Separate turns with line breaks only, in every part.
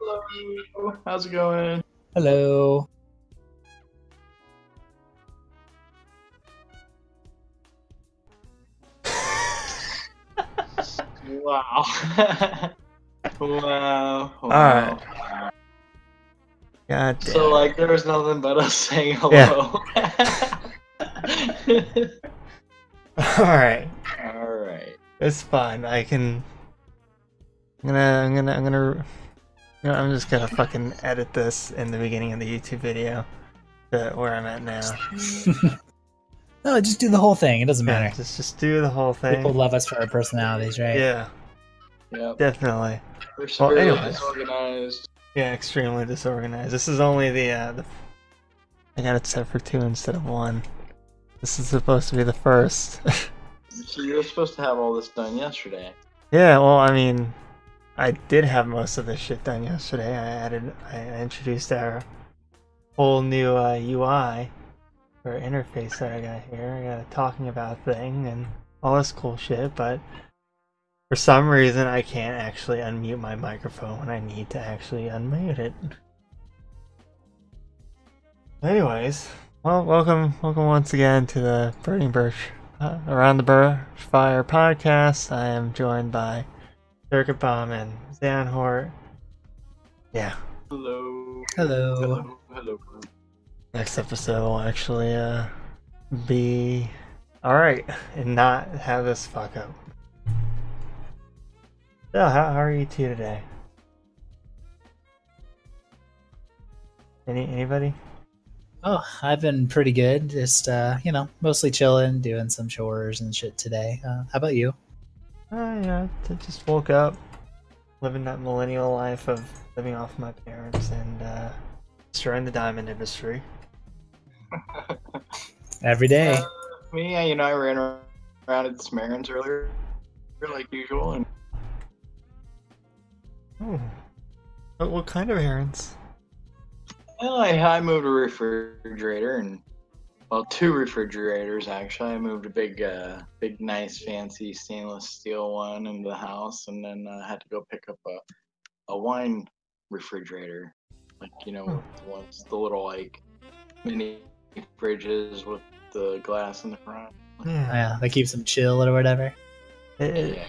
Hello. How's it going?
Hello.
Wow. Wow.
All right.
Wow.
God damn.
So, like, there was nothing but us saying
Yeah.
hello.
All right.
All right.
It's fine. I'm just gonna fucking edit this in the beginning of the YouTube video to where I'm at now.
No, just do the whole thing. It doesn't
Yeah,
matter.
just do the whole thing.
People love us for our personalities, right?
Yeah,
Yep.
definitely.
We're severely
anyways.
disorganized.
Yeah, extremely disorganized. This is only the I got it set for 2 instead of 1. This is supposed to be the first.
So you were supposed to have all this done yesterday.
Yeah, well, I mean, I did have most of this shit done yesterday. I introduced our whole new UI or interface that I got here. I got a talking about thing and all this cool shit, but for some reason I can't actually unmute my microphone when I need to actually unmute it. Anyways, well, welcome once again to the Burning Birch Around the Birch Fire podcast. I am joined by Therercher and Zanhort. Yeah.
Hello.
Hello.
Hello.
Next episode will actually be alright and not have this fuck up. So how are you two today? Anybody?
Oh, I've been pretty good. Just mostly chilling, doing some chores and shit today. How about you?
Yeah, I just woke up, living that millennial life of living off my parents and destroying the diamond industry.
Every day.
Me, I ran around at some errands earlier, like usual, and
Oh. What kind of errands?
well, I moved a refrigerator and, well, 2 refrigerators actually. I moved a big, nice, fancy stainless steel one into the house, and then I had to go pick up a wine refrigerator, like the little like mini fridges with the glass in the front.
Yeah, that keeps them chill or whatever.
Yeah.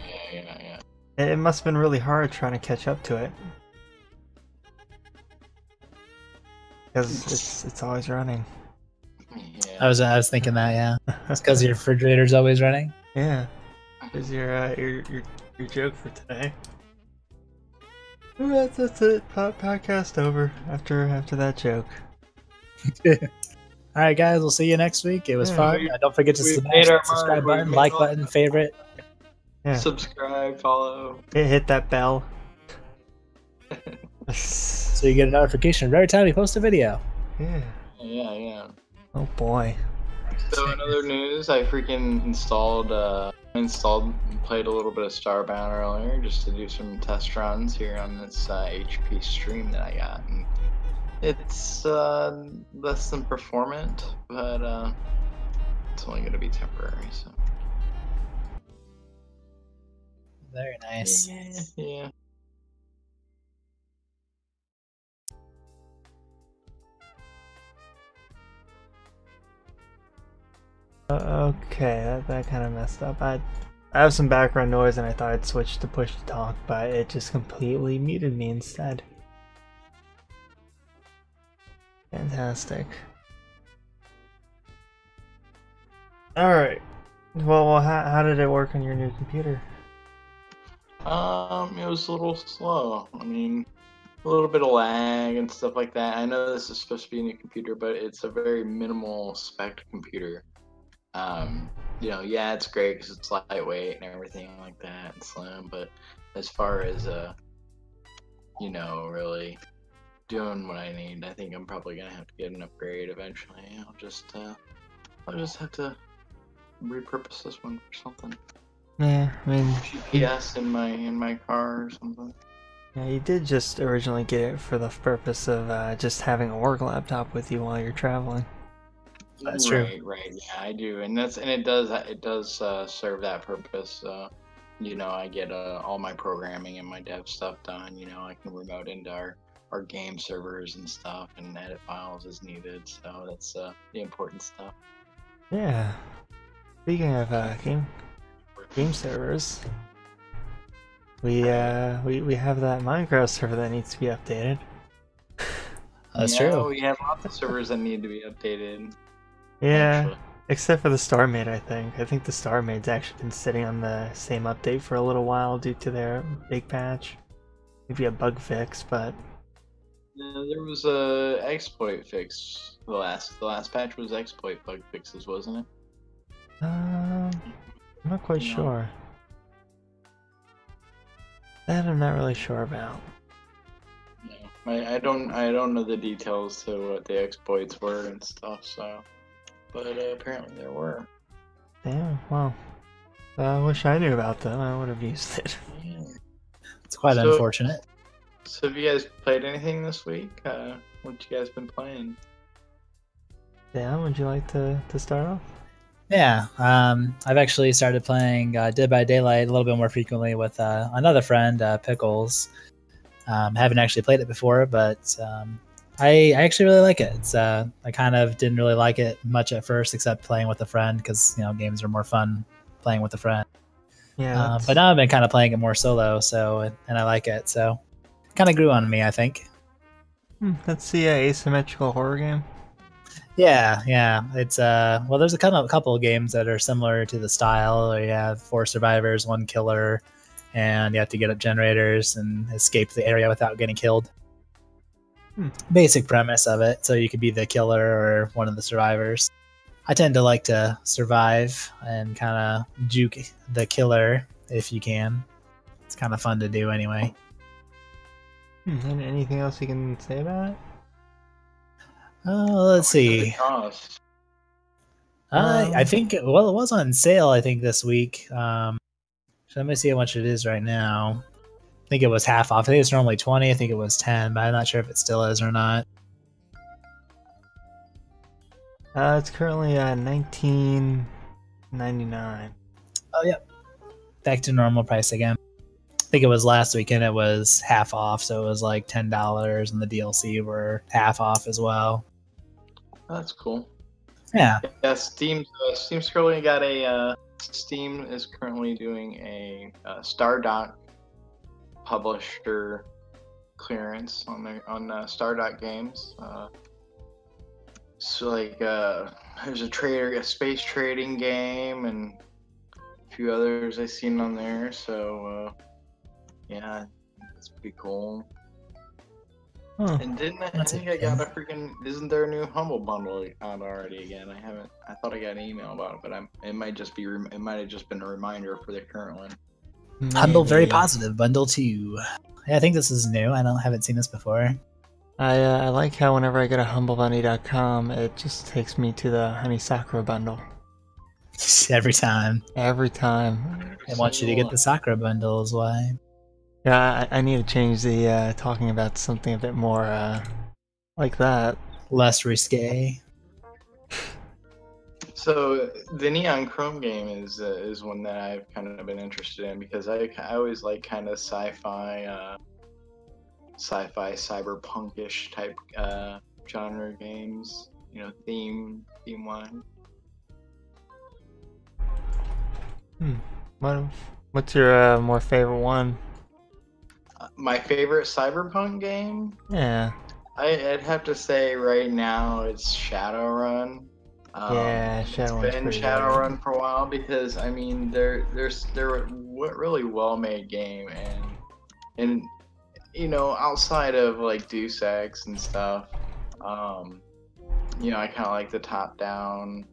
It must have been really hard trying to catch up to it. Because it's always running.
Yeah.
I was thinking that, yeah. It's because your refrigerator's always running.
Yeah. Here's your joke for today. Alright, that's it. Podcast over after that joke.
All right, guys, we'll see you next week. It was
Yeah.
fun. Don't forget to
We've
smash
made our
that subscribe
mark. We've
button,
made
like
all-
button, favorite.
Yeah.
Subscribe, follow.
Hit that bell.
So you get a notification every time we post a video.
Yeah.
Yeah.
Oh boy.
So in other news, I freaking installed and played a little bit of Starbound earlier just to do some test runs here on this HP stream that I got. And it's less than performant, but it's only going to be temporary. So
Very nice.
yeah.
Okay, that kind of messed up. I have some background noise and I thought I'd switch to push to talk, but it just completely muted me instead. Fantastic. Alright. Well, how did it work on your new computer?
It was a little slow. I mean, a little bit of lag and stuff like that. I know this is supposed to be a new computer, but it's a very minimal spec computer. Yeah, it's great because it's lightweight and everything like that and slim. But as far as really doing what I need, I think I'm probably gonna have to get an upgrade eventually. I'll just have to repurpose this one for something.
Yeah, I mean,
GPS in my car or something.
yeah, you did just originally get it for the purpose of just having a work laptop with you while you're traveling.
That's true.
Right. Yeah, I do, and it does serve that purpose. I get all my programming and my dev stuff done. I can remote into our our game servers and stuff, and edit files as needed. So that's the important stuff.
Yeah. Speaking of game servers, we have that Minecraft server that needs to be updated.
That's
yeah,
true.
We have lots of servers that need to be updated.
Yeah.
Actually.
Except for the Star Maid, I think. I think the Star Maid's actually been sitting on the same update for a little while due to their big patch. Maybe a bug fix, but
Yeah, there was a exploit fix. The last patch was exploit bug fixes, wasn't it?
I'm not quite
No.
sure. That I'm not really sure about.
No, I don't know the details to what the exploits were and stuff. So, but apparently there were.
Damn, well. I wish I knew about them. I would have used it.
Yeah.
It's quite
So-
unfortunate.
So have you guys played anything this week? What you guys been playing?
Dan, would you like to start off?
Yeah, I've actually started playing Dead by Daylight a little bit more frequently with another friend, Pickles. Haven't actually played it before, but I actually really like it. It's I kind of didn't really like it much at first, except playing with a friend, because games are more fun playing with a friend.
Yeah.
But now I've been kind of playing it more solo, and I like it. So kind of grew on me, I think.
That's the asymmetrical horror game.
Yeah. It's well, there's a couple of games that are similar to the style. Where you have 4 survivors, 1 killer, and you have to get up generators and escape the area without getting killed. Basic premise of it, so you could be the killer or one of the survivors. I tend to like to survive and kind of juke the killer if you can. It's kind of fun to do anyway.
And anything else you can say about it?
Let's see.
Cost.
I think it was on sale. I think this week. So let me see how much it is right now. I think it was half off. I think it's normally 20. I think it was 10, but I'm not sure if it still is or not.
It's currently $19.99.
Oh yeah, back to normal price again. I think it was last weekend. It was half off, so it was like $10, and the DLC were half off as well.
That's cool.
Yeah.
Yeah, Steam's currently got a Steam is currently doing a Stardock publisher clearance on Stardock games. So like there's a space trading game, and a few others I've seen on there. So yeah, it's pretty cool. And I think I got a freaking, isn't there a new Humble Bundle out already again? I thought I got an email about it, but it might have just been a reminder for the current one.
Humble, very positive. Bundle 2. Yeah, I think this is new. Haven't seen this before.
I like how whenever I go to humblebunny.com, it just takes me to the Honey Sakura bundle.
Every time.
Every time.
I want you to get the Sakura bundle is why.
Yeah, I need to change the talking about something a bit more like that.
Less risque.
So the Neon Chrome game is one that I've kind of been interested in, because I always like kind of sci-fi cyberpunkish type genre games, theme line.
What's your more favorite one?
My favorite cyberpunk game?
Yeah.
I'd have to say right now it's Shadowrun.
Yeah, Shadowrun's
It's been
pretty
Shadowrun for a while, because I mean they're a really well made game, and outside of like Deus Ex and stuff, I kind of like the top down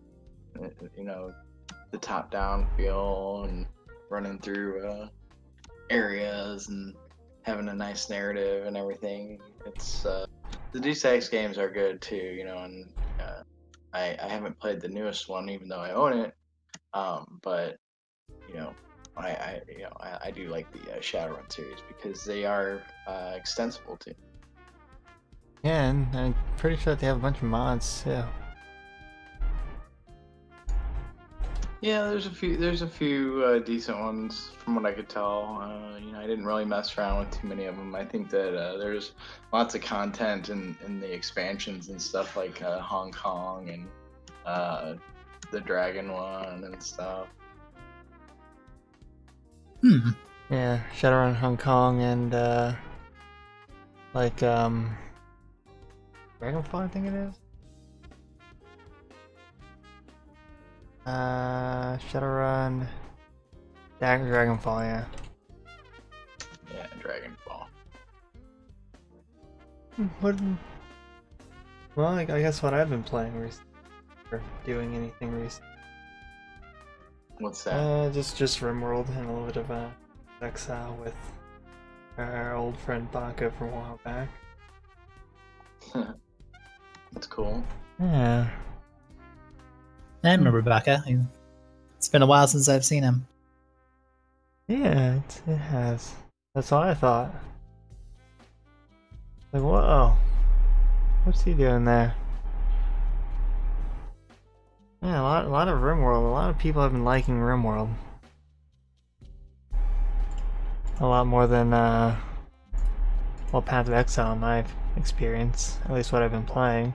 feel, and running through areas and having a nice narrative and everything. It's the Deus Ex games are good too, and I haven't played the newest one, even though I own it. But I do like the Shadowrun series, because they are extensible too.
Yeah, and I'm pretty sure they have a bunch of mods too.
Yeah, there's a few decent ones from what I could tell. You know, I didn't really mess around with too many of them. I think that there's lots of content in the expansions and stuff like Hong Kong and the Dragon one and stuff.
Yeah, Shadowrun Hong Kong and like Dragonfly, I think it is. Shadowrun Dragonfall, yeah.
Yeah, Dragon Ball.
What? Well, I guess what I've been playing recently, or doing anything recently.
What's that?
Just RimWorld and a little bit of Exile with our old friend Baka from a while back.
That's cool.
Yeah.
I remember Baka. It's been a while since I've seen him.
Yeah, it has. That's what I thought. Like, whoa. What's he doing there? Yeah, a lot of RimWorld. A lot of people have been liking RimWorld. A lot more than, well, Path of Exile in my experience. At least what I've been playing.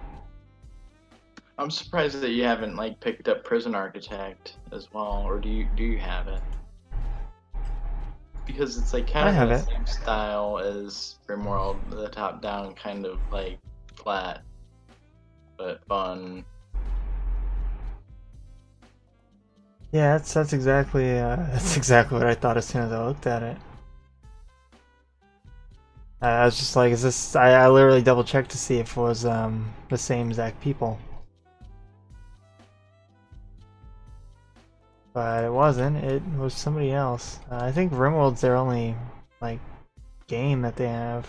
I'm surprised that you haven't like picked up Prison Architect as well, or do you have it? Because it's like kind of the same style as RimWorld, the top-down kind of like flat but fun.
Yeah, that's exactly what I thought as soon as I looked at it. I was just like, is this? I literally double checked to see if it was the same exact people. But it wasn't. It was somebody else. I think RimWorld's their only like game that they have.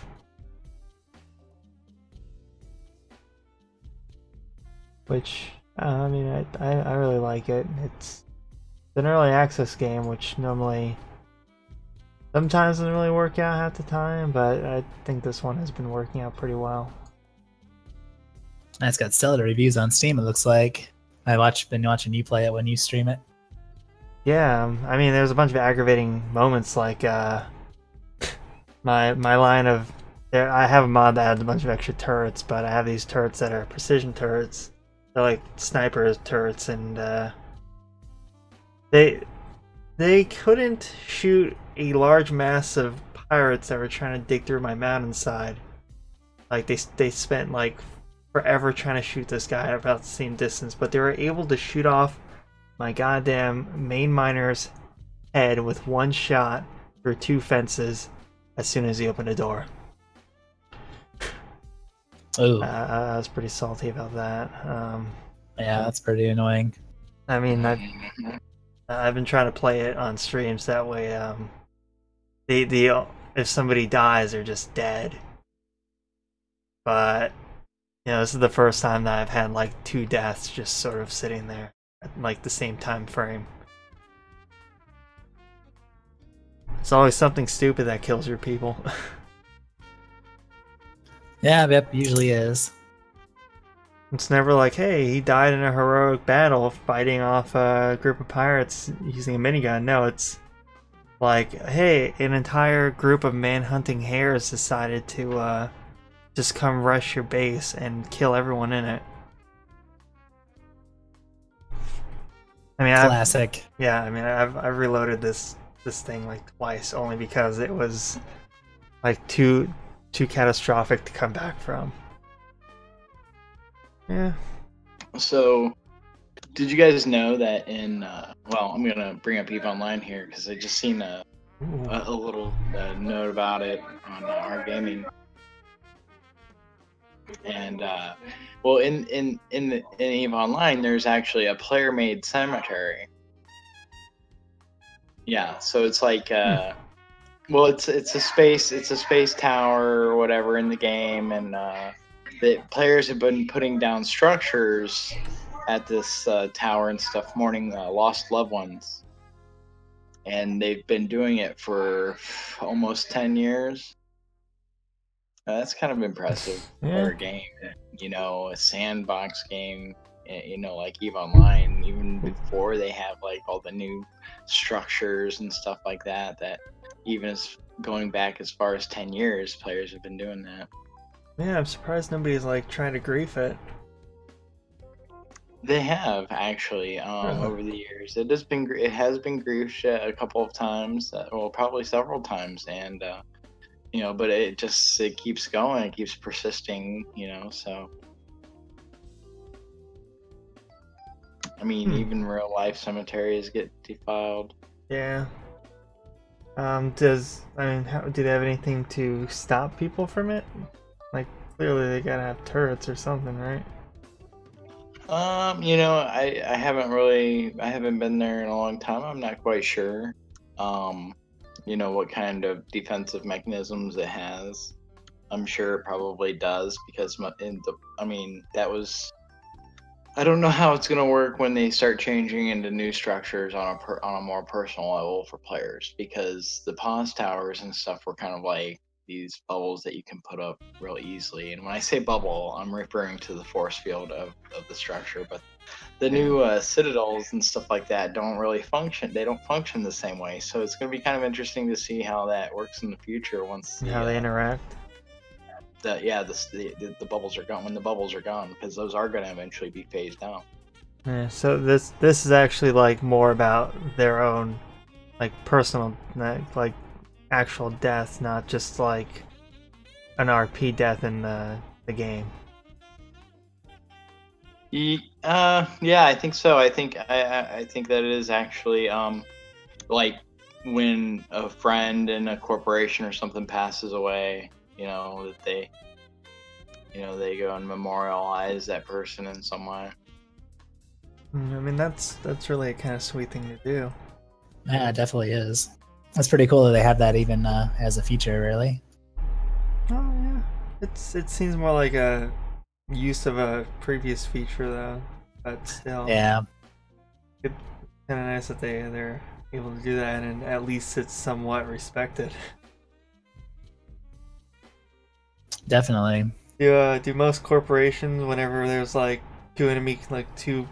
Which I mean, I really like it. It's an early access game, which normally sometimes doesn't really work out half the time, but I think this one has been working out pretty well.
It's got stellar reviews on Steam. It looks like. Been watching you play it when you stream it.
Yeah, I mean, there's a bunch of aggravating moments, like my line of I have a mod that adds a bunch of extra turrets, but I have these turrets that are precision turrets. They're like sniper turrets, and they couldn't shoot a large mass of pirates that were trying to dig through my mountainside. Like they spent like forever trying to shoot this guy at about the same distance, but they were able to shoot off my goddamn main miner's head with one shot through two fences as soon as he opened the door.
Oh,
I was pretty salty about that.
yeah, that's pretty annoying.
I mean, I've been trying to play it on streams that way. If somebody dies, they're just dead. But you know, this is the first time that I've had like two deaths just sort of sitting there at like the same time frame. It's always something stupid that kills your people.
Yeah, yep, usually is.
It's never like, hey, he died in a heroic battle fighting off a group of pirates using a minigun. No, it's like, hey, an entire group of man-hunting hares decided to just come rush your base and kill everyone in it. I mean,
Classic.
I've reloaded this thing like twice only because it was like too catastrophic to come back from. Yeah.
So, did you guys know that in well, I'm gonna bring up EVE Online here because I just seen a little note about it on our gaming, and well, in EVE Online, there's actually a player-made cemetery. Yeah, so it's like well, it's a space tower or whatever in the game, and the players have been putting down structures at this tower and stuff, mourning lost loved ones, and they've been doing it for almost 10 years. That's kind of impressive for a game, you know, a sandbox game you know, like EVE Online, even before they have like all the new structures and stuff like that. That even as going back as far as 10 years, players have been doing that.
Yeah, I'm surprised nobody's like trying to grief it.
They have actually over the years. It has been griefed a couple of times, well, probably several times, and you know, but it keeps going, it keeps persisting, you know. So I mean, even real life cemeteries get defiled.
Yeah. Do they have anything to stop people from it? Like, clearly they gotta have turrets or something, right?
You know, I haven't been there in a long time. I'm not quite sure. You know, what kind of defensive mechanisms it has. I'm sure it probably does, because I don't know how it's gonna work when they start changing into new structures on a more personal level for players, because the pause towers and stuff were kind of like these bubbles that you can put up real easily. And when I say bubble, I'm referring to the force field of the structure. But the new citadels and stuff like that don't really function. They don't function the same way. So it's going to be kind of interesting to see how that works in the future once
how they interact.
The bubbles are gone. When the bubbles are gone, because those are going to eventually be phased out.
Yeah. So this is actually like more about their own, like, personal, like actual death, not just like an RP death in the game.
Yeah, I think so. I think that it is actually like when a friend in a corporation or something passes away, you know, that they go and memorialize that person in some way.
I mean, that's really a kind of sweet thing to do.
Yeah, it definitely is. That's pretty cool that they have that even as a feature, really.
Oh yeah, it seems more like a use of a previous feature though, but still.
Yeah.
It's kind of nice that they're able to do that, and at least it's somewhat respected.
Definitely.
Do most corporations, whenever there's like two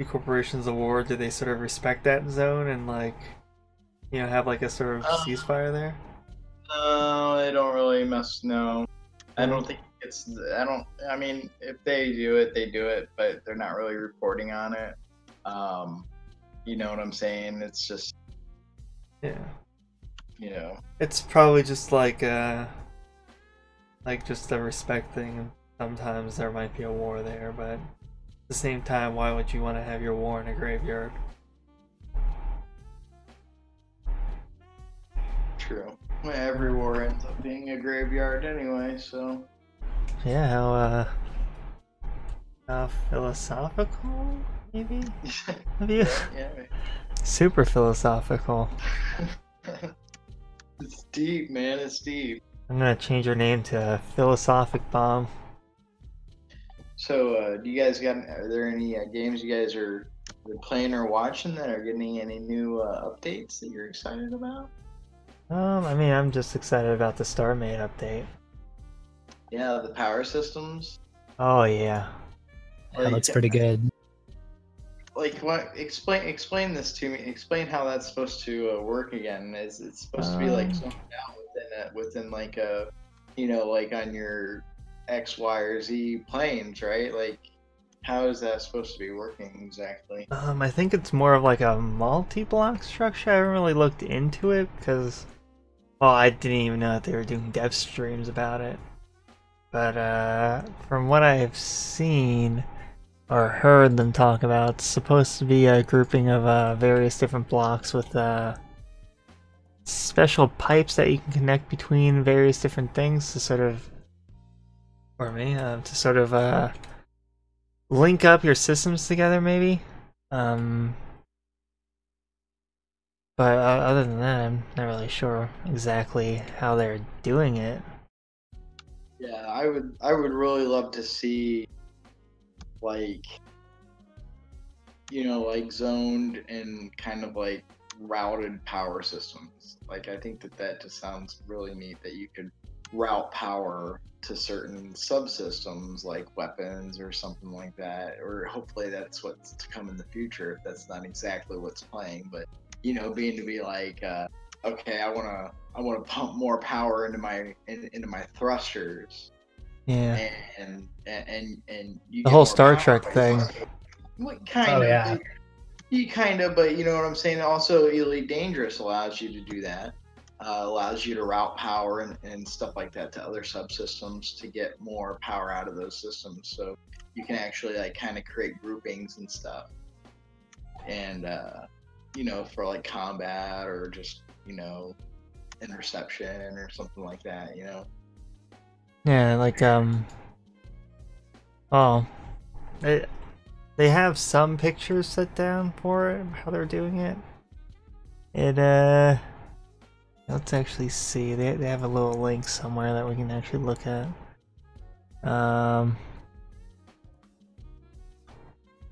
corporations at war, do they sort of respect that zone and, like, you know, have like a sort of ceasefire there?
No, they don't really No, I don't think it's. I mean, if they do it, they do it, but they're not really reporting on it. You know what I'm saying? It's just.
Yeah.
You know.
It's probably just like just a respect thing. Sometimes there might be a war there, but at the same time, why would you want to have your war in a graveyard?
True. Well, every war ends up being a graveyard anyway, so.
Yeah, how philosophical, maybe? Yeah. Super philosophical.
It's deep, man. It's deep.
I'm gonna change your name to Philosophic Bomb.
So, are there any games you guys are playing or watching that are getting any new updates that you're excited about?
I mean, I'm just excited about the StarMade update.
Yeah, the power systems.
Oh yeah.
That looks pretty good.
Like, what? Explain this to me. Explain how that's supposed to work again. Is it supposed to be like zoned out within like a, you know, like on your X, Y, or Z planes, right? Like, how is that supposed to be working exactly?
I think it's more of like a multi-block structure. I haven't really looked into it because, well, I didn't even know that they were doing dev streams about it. But from what I've seen or heard them talk about, it's supposed to be a grouping of various different blocks with special pipes that you can connect between various different things to sort of, link up your systems together, maybe. But other than that, I'm not really sure exactly how they're doing it.
Yeah, I would really love to see, like, you know, like zoned and kind of like routed power systems. Like, I think that just sounds really neat, that you could route power to certain subsystems like weapons or something like that, or hopefully that's what's to come in the future if that's not exactly what's playing. But being to be like okay, I want to pump more power into my thrusters,
Yeah.
and you
The
get
whole
more
Star
power
Trek thing.
kind
Oh
of
yeah.
you kind of, but you know what I'm saying. Also, Elite Dangerous allows you to do that. Allows you to route power and stuff like that to other subsystems to get more power out of those systems. So you can actually like kind of create groupings and stuff. And for like combat or just interception or something like that.
Yeah, like oh, they have some pictures set down for it, how they're doing it. Let's actually see. They have a little link somewhere that we can actually look at.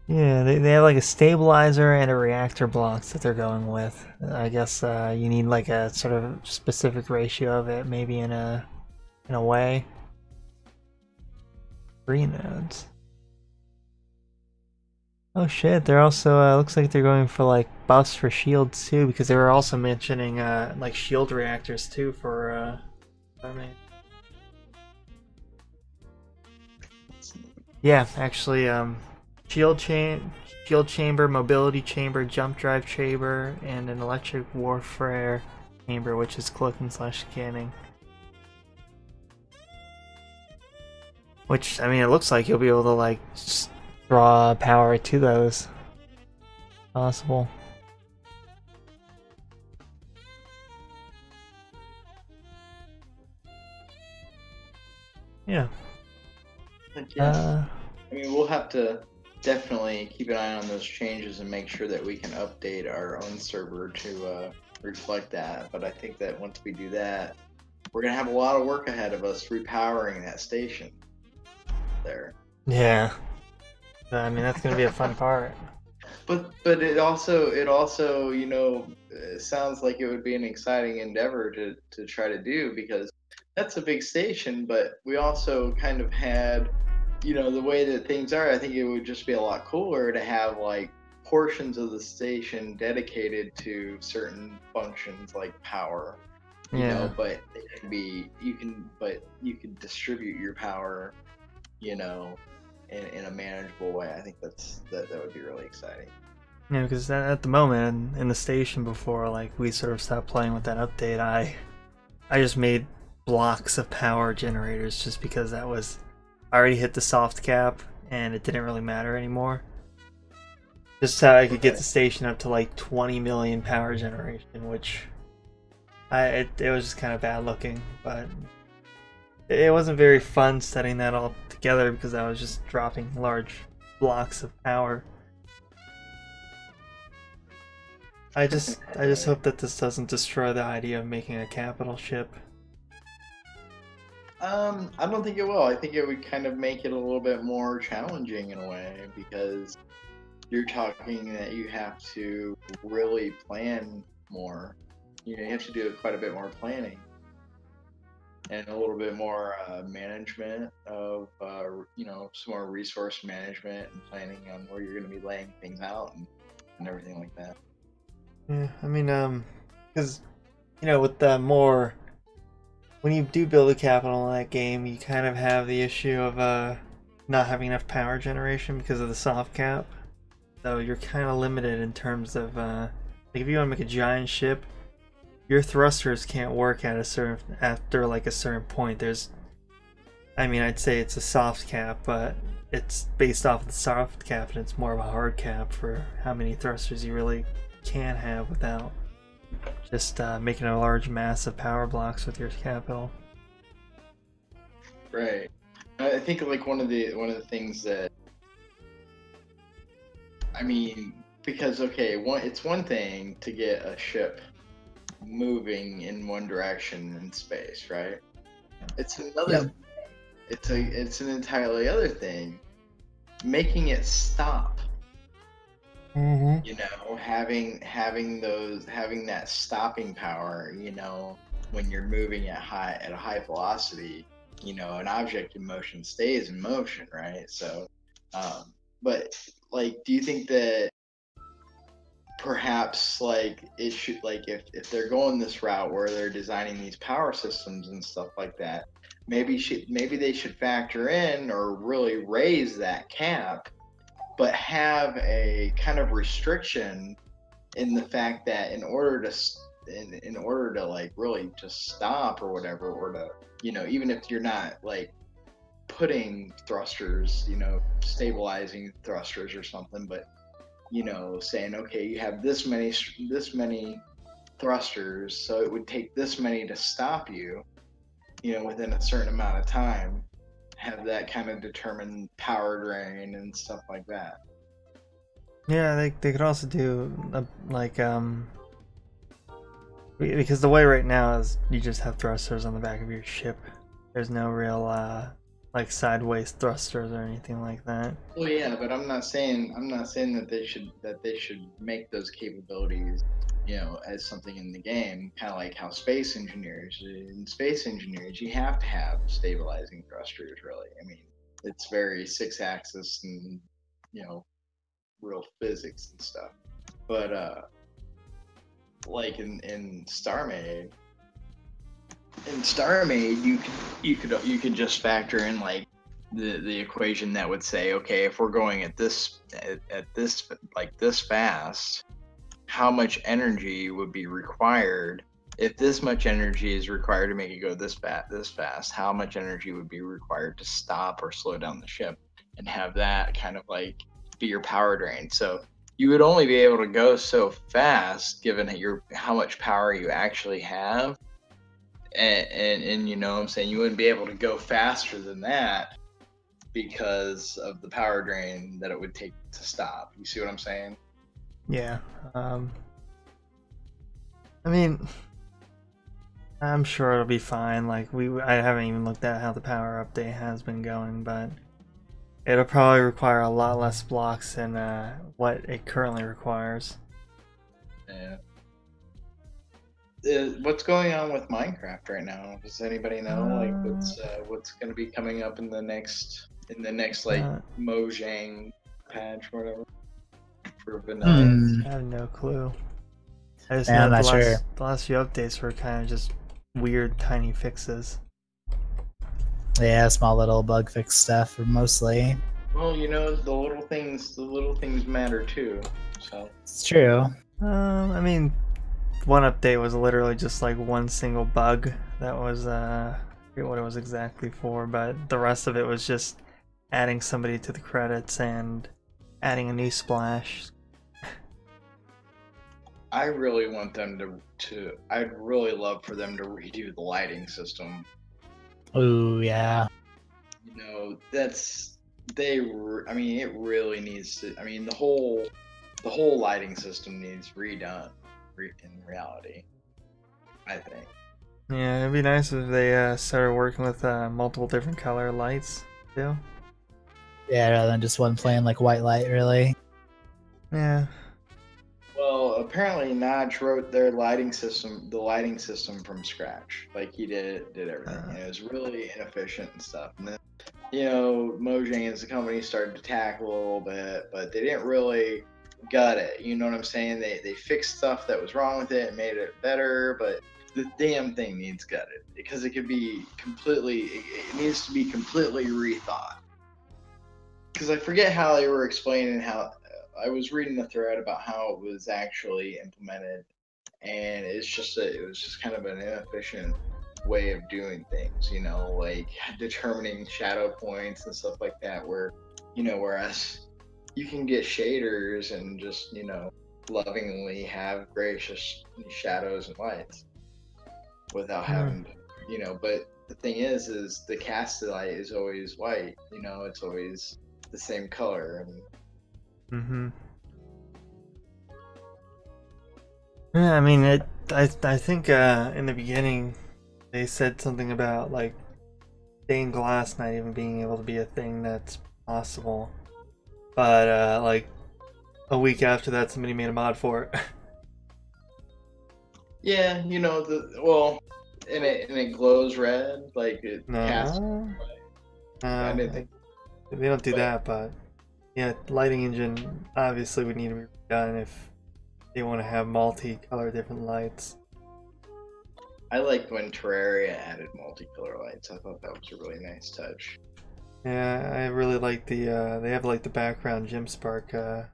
Yeah, they have like a stabilizer and a reactor blocks that they're going with. I guess you need like a sort of specific ratio of it, maybe in a way. 3 nodes. Oh shit, they're also looks like they're going for like buffs for shields too, because they were also mentioning like shield reactors too for yeah, actually shield chamber, mobility chamber, jump drive chamber, and an electric warfare chamber, which is cloaking / scanning. Which, I mean, it looks like you'll be able to like draw power to those. Possible. Yeah.
Yes. I mean, we'll have to definitely keep an eye on those changes and make sure that we can update our own server to reflect that. But I think that once we do that, we're gonna have a lot of work ahead of us repowering that station there.
Yeah. I mean, that's gonna be a fun part.
But it also sounds like it would be an exciting endeavor to try to do, because that's a big station. But we also kind of had, the way that things are, I think it would just be a lot cooler to have like portions of the station dedicated to certain functions like power. But it can be you can distribute your power, in a manageable way. I think that would be really exciting.
Yeah, because at the moment in the station before, like we sort of stopped playing with that update, I just made blocks of power generators just because I already hit the soft cap and it didn't really matter anymore. Just so I could get the station up to like 20 million power generation, which it was just kind of bad looking, but it wasn't very fun setting that all together because I was just dropping large blocks of power. I just hope that this doesn't destroy the idea of making a capital ship.
I don't think it will. I think it would kind of make it a little bit more challenging in a way, because you're talking that you have to really plan more. You have to do quite a bit more planning and a little bit more management of, some more resource management and planning on where you're going to be laying things out and everything like that.
Yeah, I mean, because, with the more, when you do build a capital in that game, you kind of have the issue of not having enough power generation because of the soft cap. So you're kind of limited in terms of, like if you want to make a giant ship, your thrusters can't work after like a certain point. I'd say it's a soft cap, but it's based off of the soft cap, and it's more of a hard cap for how many thrusters you really can have without just making a large mass of power blocks with your capital.
Right. I think like one of the things that, because it's one thing to get a ship moving in one direction in space, right? It's another.
Yep.
It's an entirely other thing, making it stop.
Mm-hmm.
Having that stopping power, when you're moving at a high velocity, you know, an object in motion stays in motion, right? So, but like, do you think that perhaps like it should, like, if they're going this route where they're designing these power systems and stuff like that, maybe they should factor in or really raise that cap, but have a kind of restriction in the fact that in order to like really just stop or whatever, or to, you know, even if you're not like putting thrusters, you know, stabilizing thrusters or something, but, you know, saying, okay, you have this many thrusters, so it would take this many to stop you, you know, within a certain amount of time, have that kind of determine power drain and stuff like that.
Yeah, they could also do because the way right now is you just have thrusters on the back of your ship. There's no real like sideways thrusters or anything like that.
Well, yeah, but I'm not saying that they should make those capabilities, you know, as something in the game, kind of like how in space engineers, you have to have stabilizing thrusters. Really, I mean, it's very 6-axis and, you know, real physics and stuff. But like in StarMade, you could just factor in like the equation that would say, okay, if we're going at this like this fast, how much energy would be required? If this much energy is required to make it go this fast, how much energy would be required to stop or slow down the ship, and have that kind of like be your power drain. So you would only be able to go so fast given how much power you actually have. And you know what I'm saying, you wouldn't be able to go faster than that because of the power drain that it would take to stop. You see what I'm saying?
Yeah. I mean, I'm sure it'll be fine. Like I haven't even looked at how the power update has been going, but it'll probably require a lot less blocks than what it currently requires.
Yeah. What's going on with Minecraft right now? Does anybody know like what's going to be coming up in the next like Mojang patch or whatever for vanilla?
I have no clue. I just know the last few updates were kind of just weird tiny fixes.
Yeah, small little bug fix stuff mostly.
Well, you know, the little things matter too. So
it's true.
I mean, one update was literally just like one single bug that was I forget what it was exactly for, but the rest of it was just adding somebody to the credits and adding a new splash.
I really want them to I'd really love for them to redo the lighting system.
Oh yeah.
You know, I mean, it really needs to. I mean, the whole lighting system needs redone. In reality, I think.
Yeah, it'd be nice if they started working with multiple different color lights too.
Yeah, rather than just one plain like white light, really.
Yeah.
Well, apparently Notch wrote the lighting system from scratch. Like he did everything. It was really inefficient and stuff. And then, you know, Mojang as a company started to tackle a little bit, but they didn't really gut it. You know what I'm saying? They fixed stuff that was wrong with it and made it better, but the damn thing needs gutted because it needs to be completely rethought. Because I forget how they were explaining how. I was reading a thread about how it was actually implemented, and it was just kind of an inefficient way of doing things, you know, like determining shadow points and stuff like that, where, you know, whereas you can get shaders and just, you know, lovingly have gracious shadows and lights without having to, you know, but the thing is the cast light is always white, you know, it's always the same color. And
yeah, I mean, I think in the beginning they said something about like stained glass not even being able to be a thing that's possible, but like a week after that, somebody made a mod for it.
Yeah, you know, And it glows red, like it casts.
No,
I didn't think.
they don't do
but-
that, but yeah, lighting engine obviously would need to be done if they want to have multi-color different lights.
I liked when Terraria added multicolor lights. I thought that was a really nice touch.
Yeah, I really like the they have like the background gym spark too.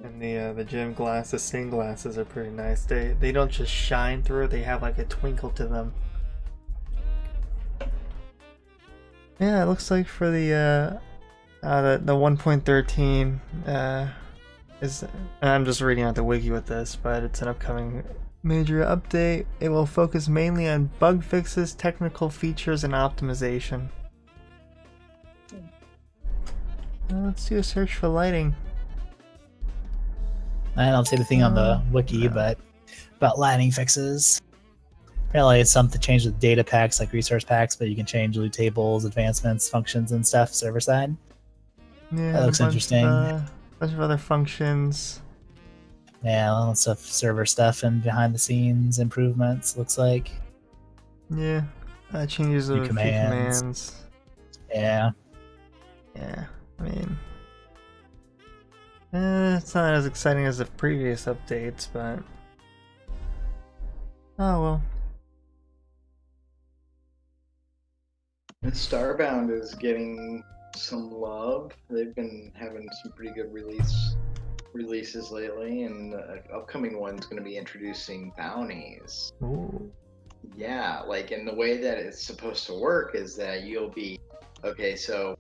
And the gym glass, the stained glasses are pretty nice. They don't just shine through, they have like a twinkle to them. Yeah, it looks like for the 1.13 is, I'm just reading out the wiki with this, but it's an upcoming major update. It will focus mainly on bug fixes, technical features, and optimization. Let's do a search for lighting.
I don't see anything on the wiki, but about lighting fixes. Apparently, it's something to change the data packs, like resource packs, but you can change loot tables, advancements, functions, and stuff server side.
Yeah,
That looks interesting.
Bunch of other functions.
Yeah, lots of server stuff and behind the scenes improvements. Looks like.
Yeah, changes of
New
a few
commands.
commands.
Yeah.
Yeah, I mean, it's not as exciting as the previous updates, but oh well.
And Starbound is getting some love. They've been having some pretty good releases lately, and the upcoming one's going to be introducing bounties.
Ooh.
Yeah, like, in the way that it's supposed to work is that you'll be, okay, so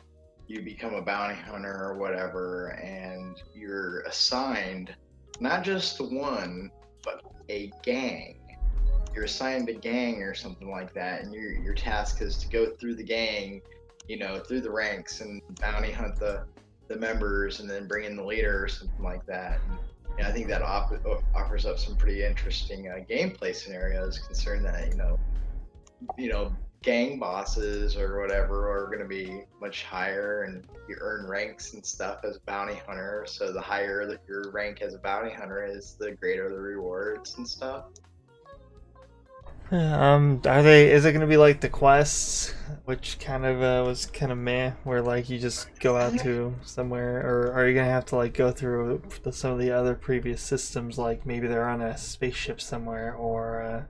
you become a bounty hunter or whatever, and you're assigned not just one, but a gang. You're assigned a gang or something like that, and your task is to go through the gang, through the ranks and bounty hunt the members, and then bring in the leader or something like that. And I think that offers up some pretty interesting gameplay scenarios, concerning that gang bosses or whatever are going to be much higher, and you earn ranks and stuff as a bounty hunter. So the higher that your rank as a bounty hunter is, the greater the rewards and stuff.
Is it gonna be like the quests, which kind of was kind of meh, where like you just go out to somewhere, or are you gonna have to like go through some of the other previous systems, like maybe they're on a spaceship somewhere, or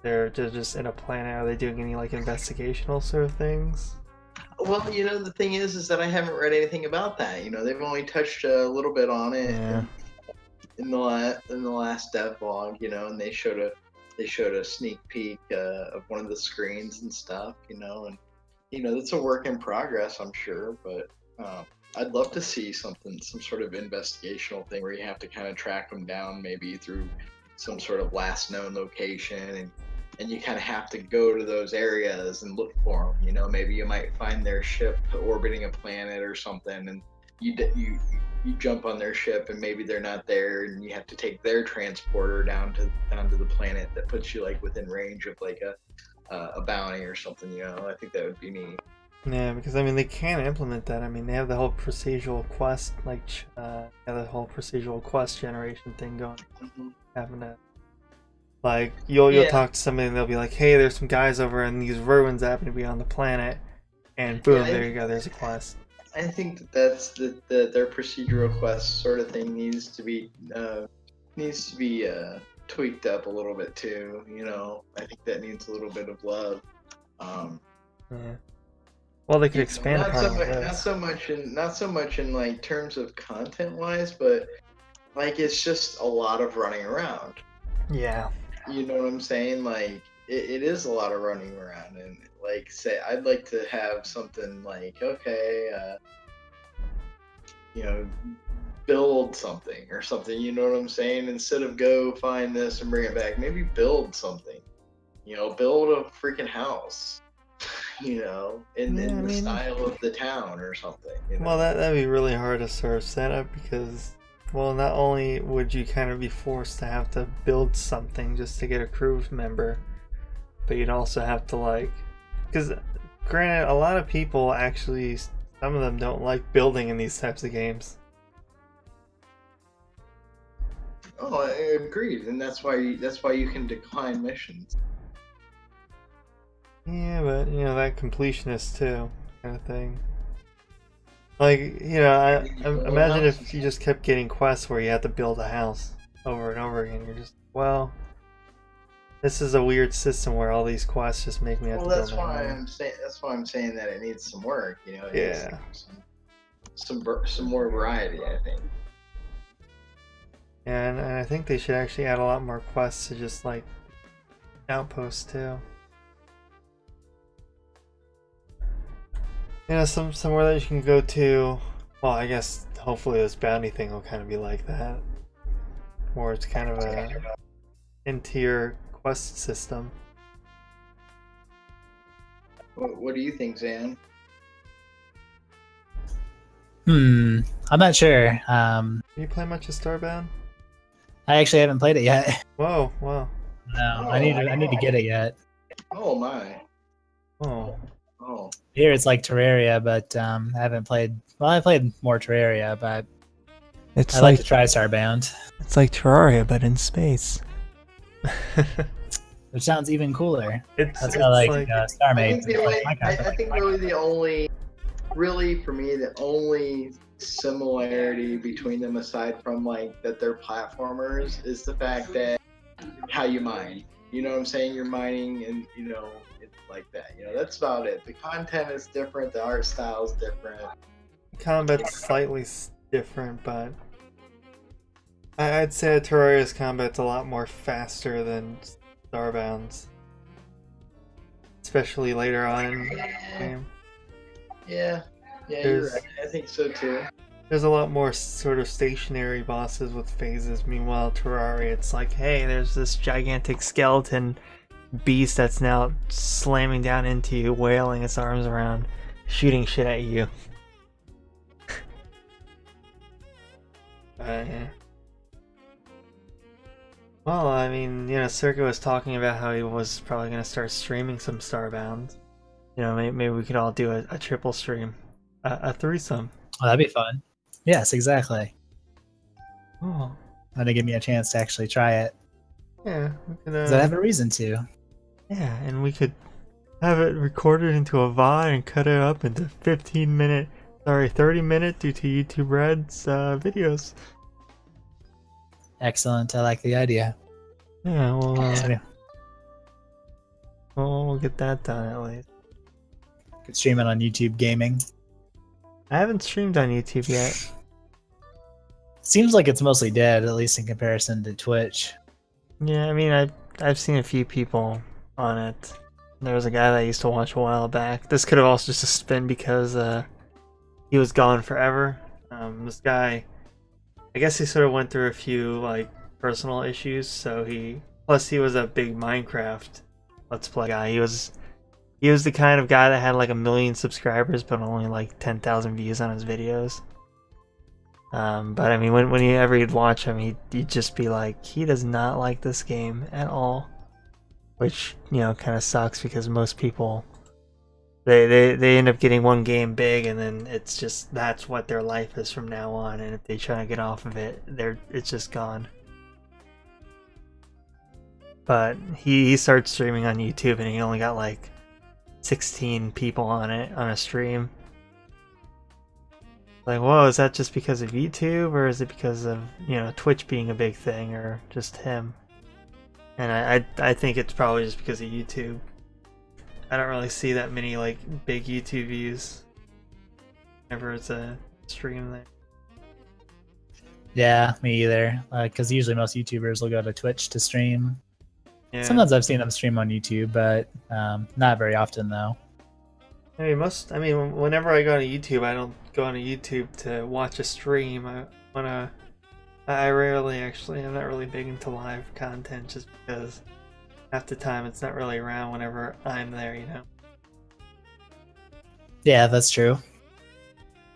they're just in a planet? Are they doing any like investigational sort of things?
Well, the thing is that I haven't read anything about that. They've only touched a little bit on it in the last dev log, and they showed a sneak peek of one of the screens and stuff, and it's a work in progress, I'm sure, but I'd love to see some sort of investigational thing where you have to kind of track them down, maybe through some sort of last known location, and you kind of have to go to those areas and look for them. Maybe you might find their ship orbiting a planet or something, and you jump on their ship, and maybe they're not there, and you have to take their transporter down to the planet that puts you like within range of like a bounty or something. I think that would be neat.
Yeah, because I mean they can implement that. I mean they have the whole procedural quest, the whole procedural quest generation thing going. Having to like you'll talk to somebody and they'll be like, hey, there's some guys over and these ruins happen to be on the planet, and boom, there you go, there's a quest.
I think that's their procedural quest sort of thing needs to be tweaked up a little bit too. I think that needs a little bit of love.
Yeah. Well, they could expand upon this.
Not so much in like terms of content wise, but like it's just a lot of running around.
Yeah.
You know what I'm saying? Like it is a lot of running around, and like say I'd like to have something like, okay, build something or something, you know what I'm saying? Instead of go find this and bring it back, maybe build something. Build a freaking house. In the style of the town or something.
Well, that'd be really hard to sort of set up, because, well, not only would you kind of be forced to have to build something just to get a crew member, but you'd also have to because granted, a lot of people actually, some of them don't like building in these types of games.
Oh, I agreed, and that's why you can decline missions.
Yeah, but you know that completionist too, kind of thing. Like I imagine if you just kept getting quests where you have to build a house over and over again. You're just this is a weird system where all these quests just make me have to build a house.
That's why I'm saying that it needs some work. It
Yeah.
needs some more variety, I think.
Yeah, and I think they should actually add a lot more quests to just like outposts too. Somewhere that you can go to. Well, I guess hopefully this bounty thing will kind of be like that, where it's kind of a in-tier quest system.
What do you think, Zan?
I'm not sure.
Do you play much of Starbound?
I actually haven't played it yet.
Whoa, wow.
No, I need to get it yet.
Oh my.
Oh.
Oh.
Here it's like Terraria, but I haven't played. Well, I played more Terraria, but I'd like to try Starbound.
It's like Terraria, but in space.
Which sounds even cooler.
It's
kind of like StarMade.
I think really for me, the only similarity between them, aside from like that they're platformers, is the fact that how you mine. You know what I'm saying? You're mining, and it's like that. That's about it. The content is different. The art style is different.
Combat's slightly different, but I'd say Terraria's combat's a lot more faster than Starbound's, especially later on in the game.
Yeah, you're right. I think so too.
There's a lot more sort of stationary bosses with phases. Meanwhile, Terraria, it's like, hey, there's this gigantic skeleton beast that's now slamming down into you, wailing its arms around, shooting shit at you. Yeah. Well, I mean, Circuit was talking about how he was probably going to start streaming some Starbound. Maybe we could all do a triple stream, a threesome.
Oh, that'd be fun. Yes, exactly.
Oh.
That'd give me a chance to actually try it.
Yeah, we could.
Because I'd have a reason to.
Yeah, and we could have it recorded into a VOD and cut it up into 30-minute due to YouTube Red's videos.
Excellent. I like the idea.
Yeah, we'll get that done at least.
Could stream it on YouTube Gaming.
I haven't streamed on YouTube yet.
Seems like it's mostly dead, at least in comparison to Twitch.
Yeah, I mean, I've seen a few people on it. There was a guy that I used to watch a while back. This could have also just been because he was gone forever. This guy, I guess he sort of went through a few like personal issues, so he was a big Minecraft Let's Play guy. He was the kind of guy that had like 1 million subscribers but only like 10,000 views on his videos. But I mean, whenever you'd watch him, he'd just be like, he does not like this game at all, which kind of sucks because most people they end up getting one game big and then it's just that's what their life is from now on, and if they try to get off of it, it's just gone. But he started streaming on YouTube and he only got like 16 people on it on a stream. Like, whoa, is that just because of YouTube, or is it because of Twitch being a big thing, or just him? And I think it's probably just because of YouTube. I don't really see that many like big YouTube views whenever it's a stream there.
Yeah, me either. Because usually most YouTubers will go to Twitch to stream.
Yeah.
Sometimes I've seen them stream on YouTube, but not very often though.
I mean, whenever I go to YouTube, I don't go on YouTube to watch a stream. I rarely actually. I'm not really big into live content just because half the time it's not really around whenever I'm there,
Yeah, that's true.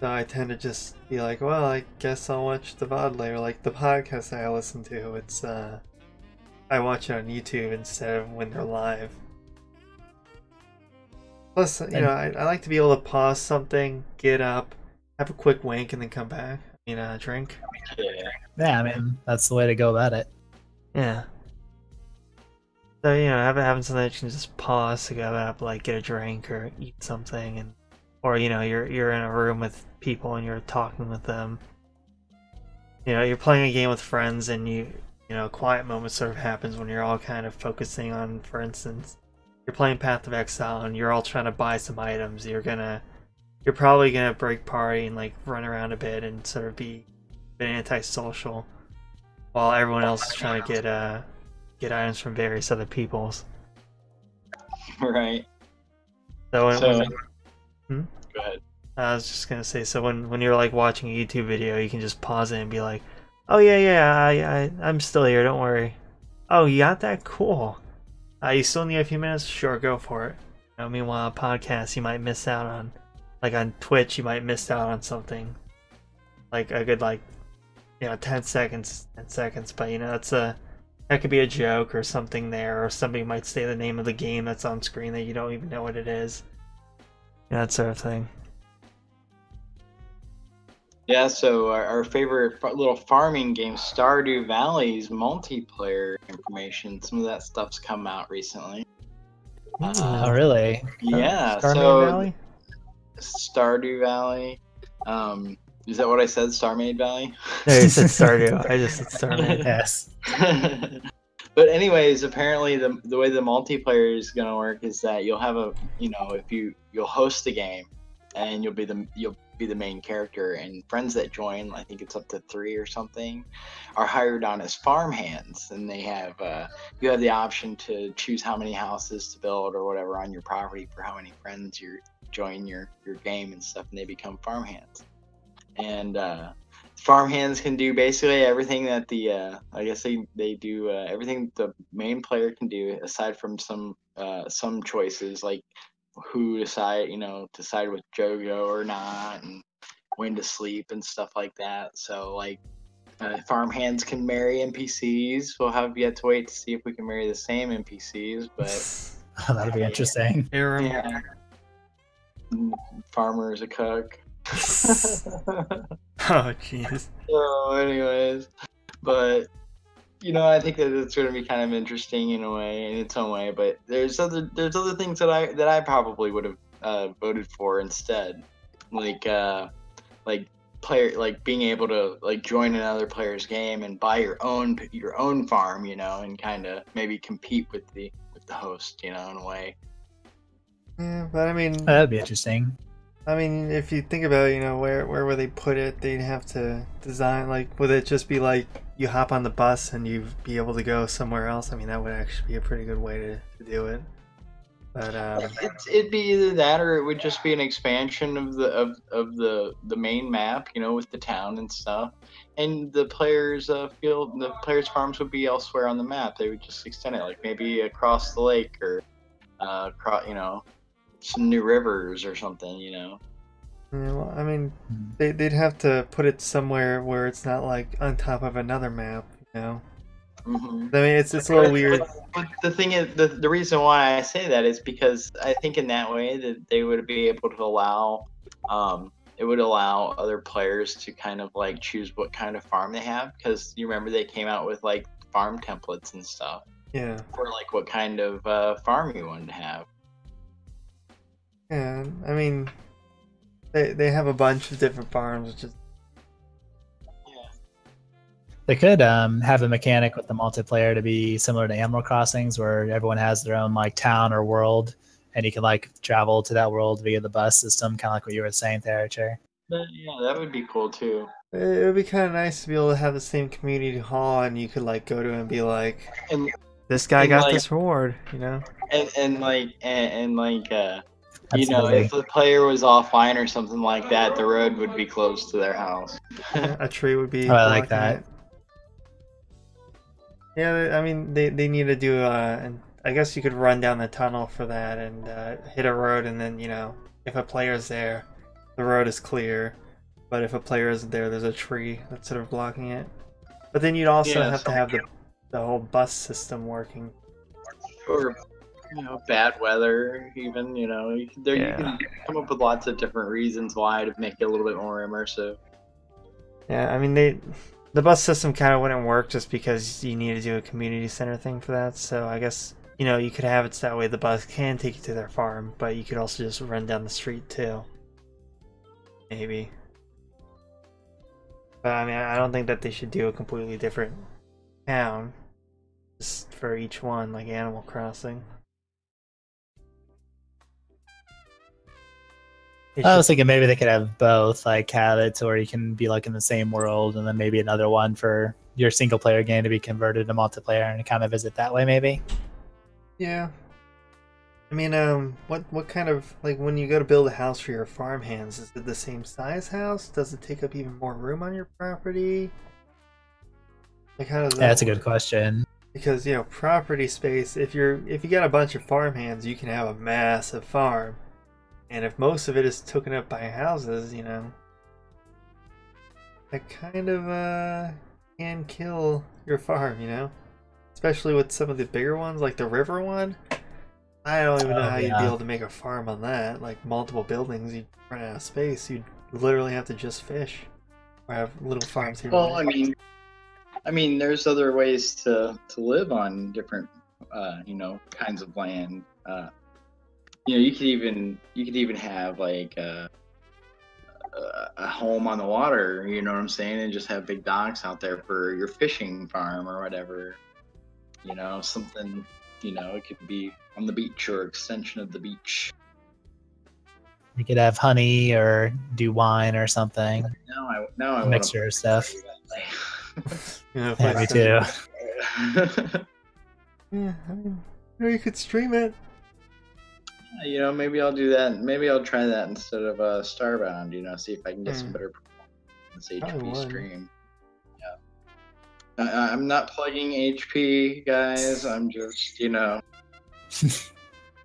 So I tend to just be like, well, I guess I'll watch the VOD later. Like the podcast that I listen to, it's I watch it on YouTube instead of when they're live. Plus, I like to be able to pause something, get up, have a quick wank, and then come back. Drink.
Yeah.
Yeah, I mean, that's the way to go about it.
Yeah. So, having something that you can just pause to go up, like get a drink or eat something, and or you're in a room with people and you're talking with them. You're playing a game with friends, and a quiet moment sort of happens when you're all kind of focusing on, for instance, you're playing Path of Exile and you're all trying to buy some items. You're probably gonna break party and like run around a bit and sort of be a bit antisocial, while everyone else is trying to get items from various other peoples.
Right.
So,
Go ahead.
I was just gonna say, so when you're like watching a YouTube video, you can just pause it and be like, "Oh yeah, I'm still here. Don't worry." "Oh, you got that? Cool. You still need a few minutes? Sure, go for it." Meanwhile, a podcast you might miss out on, like on Twitch, you might miss out on something, like a good 10 seconds, but that could be a joke or something there, or somebody might say the name of the game that's on screen that you don't even know what it is. That sort of thing.
Yeah, so our favorite little farming game, Stardew Valley's multiplayer information, some of that stuff's come out recently.
Oh, really?
Yeah,
Starman
so
Valley?
Stardew Valley. Is that what I said? Starmaid Valley?
No, you said Stardew. I just said Starman.
Yes.
But anyways, apparently the way the multiplayer is gonna work is that you'll have you'll host the game, and you'll be the main character, and friends that join, I think it's up to 3 or something, are hired on as farm hands, and they have you have the option to choose how many houses to build or whatever on your property for how many friends you join your game and stuff, and they become farm hands. And farm hands can do basically everything that I guess they do everything the main player can do, aside from some choices like who decide with JoJo or not, and when to sleep and stuff like that. So like farm hands can marry NPCs. We'll have yet to wait to see if we can marry the same NPCs, but
That'll be interesting.
yeah. Farmer is a cook.
Oh jeez.
So anyways, but I think that it's going to be kind of interesting in its own way. But there's other things that I probably would have voted for instead, like being able to join another player's game and buy your own farm, and kind of maybe compete with the host, in a way.
Yeah, but I mean,
That'd be interesting.
I mean, if you think about it, where would they put it? They'd have to design, would it just be like you hop on the bus and you'd be able to go somewhere else? I mean, that would actually be a pretty good way to do it. But
it'd be either that, or it would just be an expansion of the main map, with the town and stuff. And the players' farms would be elsewhere on the map. They would just extend it, like maybe across the lake, or some new rivers or something,
Yeah, well, I mean, they'd have to put it somewhere where it's not on top of another map,
Mm-hmm.
I mean, it's a little weird.
But the thing is, the reason why I say that is because I think in that way that they would be able to allow, it would allow other players to kind of choose what kind of farm they have, because you remember they came out with farm templates and stuff.
Yeah.
For what kind of farm you wanted to have.
Yeah, I mean, they have a bunch of different farms, which is.
Yeah.
They could have a mechanic with the multiplayer to be similar to Animal Crossings, where everyone has their own town or world, and you can travel to that world via the bus system, kind of like what you were saying, Therercher.
Yeah, that would be cool too.
It would be kind of nice to be able to have the same community hall, and you could go to it and be like, this guy got this reward,
Absolutely.
If
the player was offline or something like that, the road would be closed to their house.
A tree would be.
Oh, I like that.
It. Yeah, I mean, they need to do. And I guess you could run down the tunnel for that and hit a road, and then if a player's there, the road is clear. But if a player isn't there, there's a tree that's sort of blocking it. But then you'd also have to have the whole bus system working.
Or bad weather, even, you can come up with lots of different reasons why to make it a little bit more immersive.
Yeah, I mean the bus system kind of wouldn't work just because you need to do a community center thing for that. So I guess you could have it so that way the bus can take you to their farm, but you could also just run down the street too. Maybe. But I mean, I don't think that they should do a completely different town just for each one, like Animal Crossing.
I was thinking maybe they could have both, like have it to where you can be like in the same world, and then maybe another one for your single player game to be converted to multiplayer and kind of visit that way, maybe.
Yeah. I mean, what kind of, like, when you go to build a house for your farmhands, is it the same size house? Does it take up even more room on your property? Like, how does that
Yeah, that's a
work?
good question.
Because, property space, if you got a bunch of farmhands, you can have a massive farm. And if most of it is taken up by houses, that kind of can kill your farm, Especially with some of the bigger ones, like the river one. I don't even know how you'd be able to make a farm on that. Like multiple buildings, you'd run out of space. You'd literally have to just fish or have little farms here.
Well, I mean, there's other ways to live on different, kinds of land. You could even have like a home on the water. You know what I'm saying, and just have big docks out there for your fishing farm or whatever. Something. It could be on the beach or extension of the beach.
You could have honey or do wine or something.
Now I
a mixture of stuff.
Yeah,
me too.
Yeah, I mean, you could stream it.
Maybe I'll do that. Maybe I'll try that instead of Starbound. See if I can get some better performance HP stream. Yeah. I'm not plugging HP, guys. I'm just,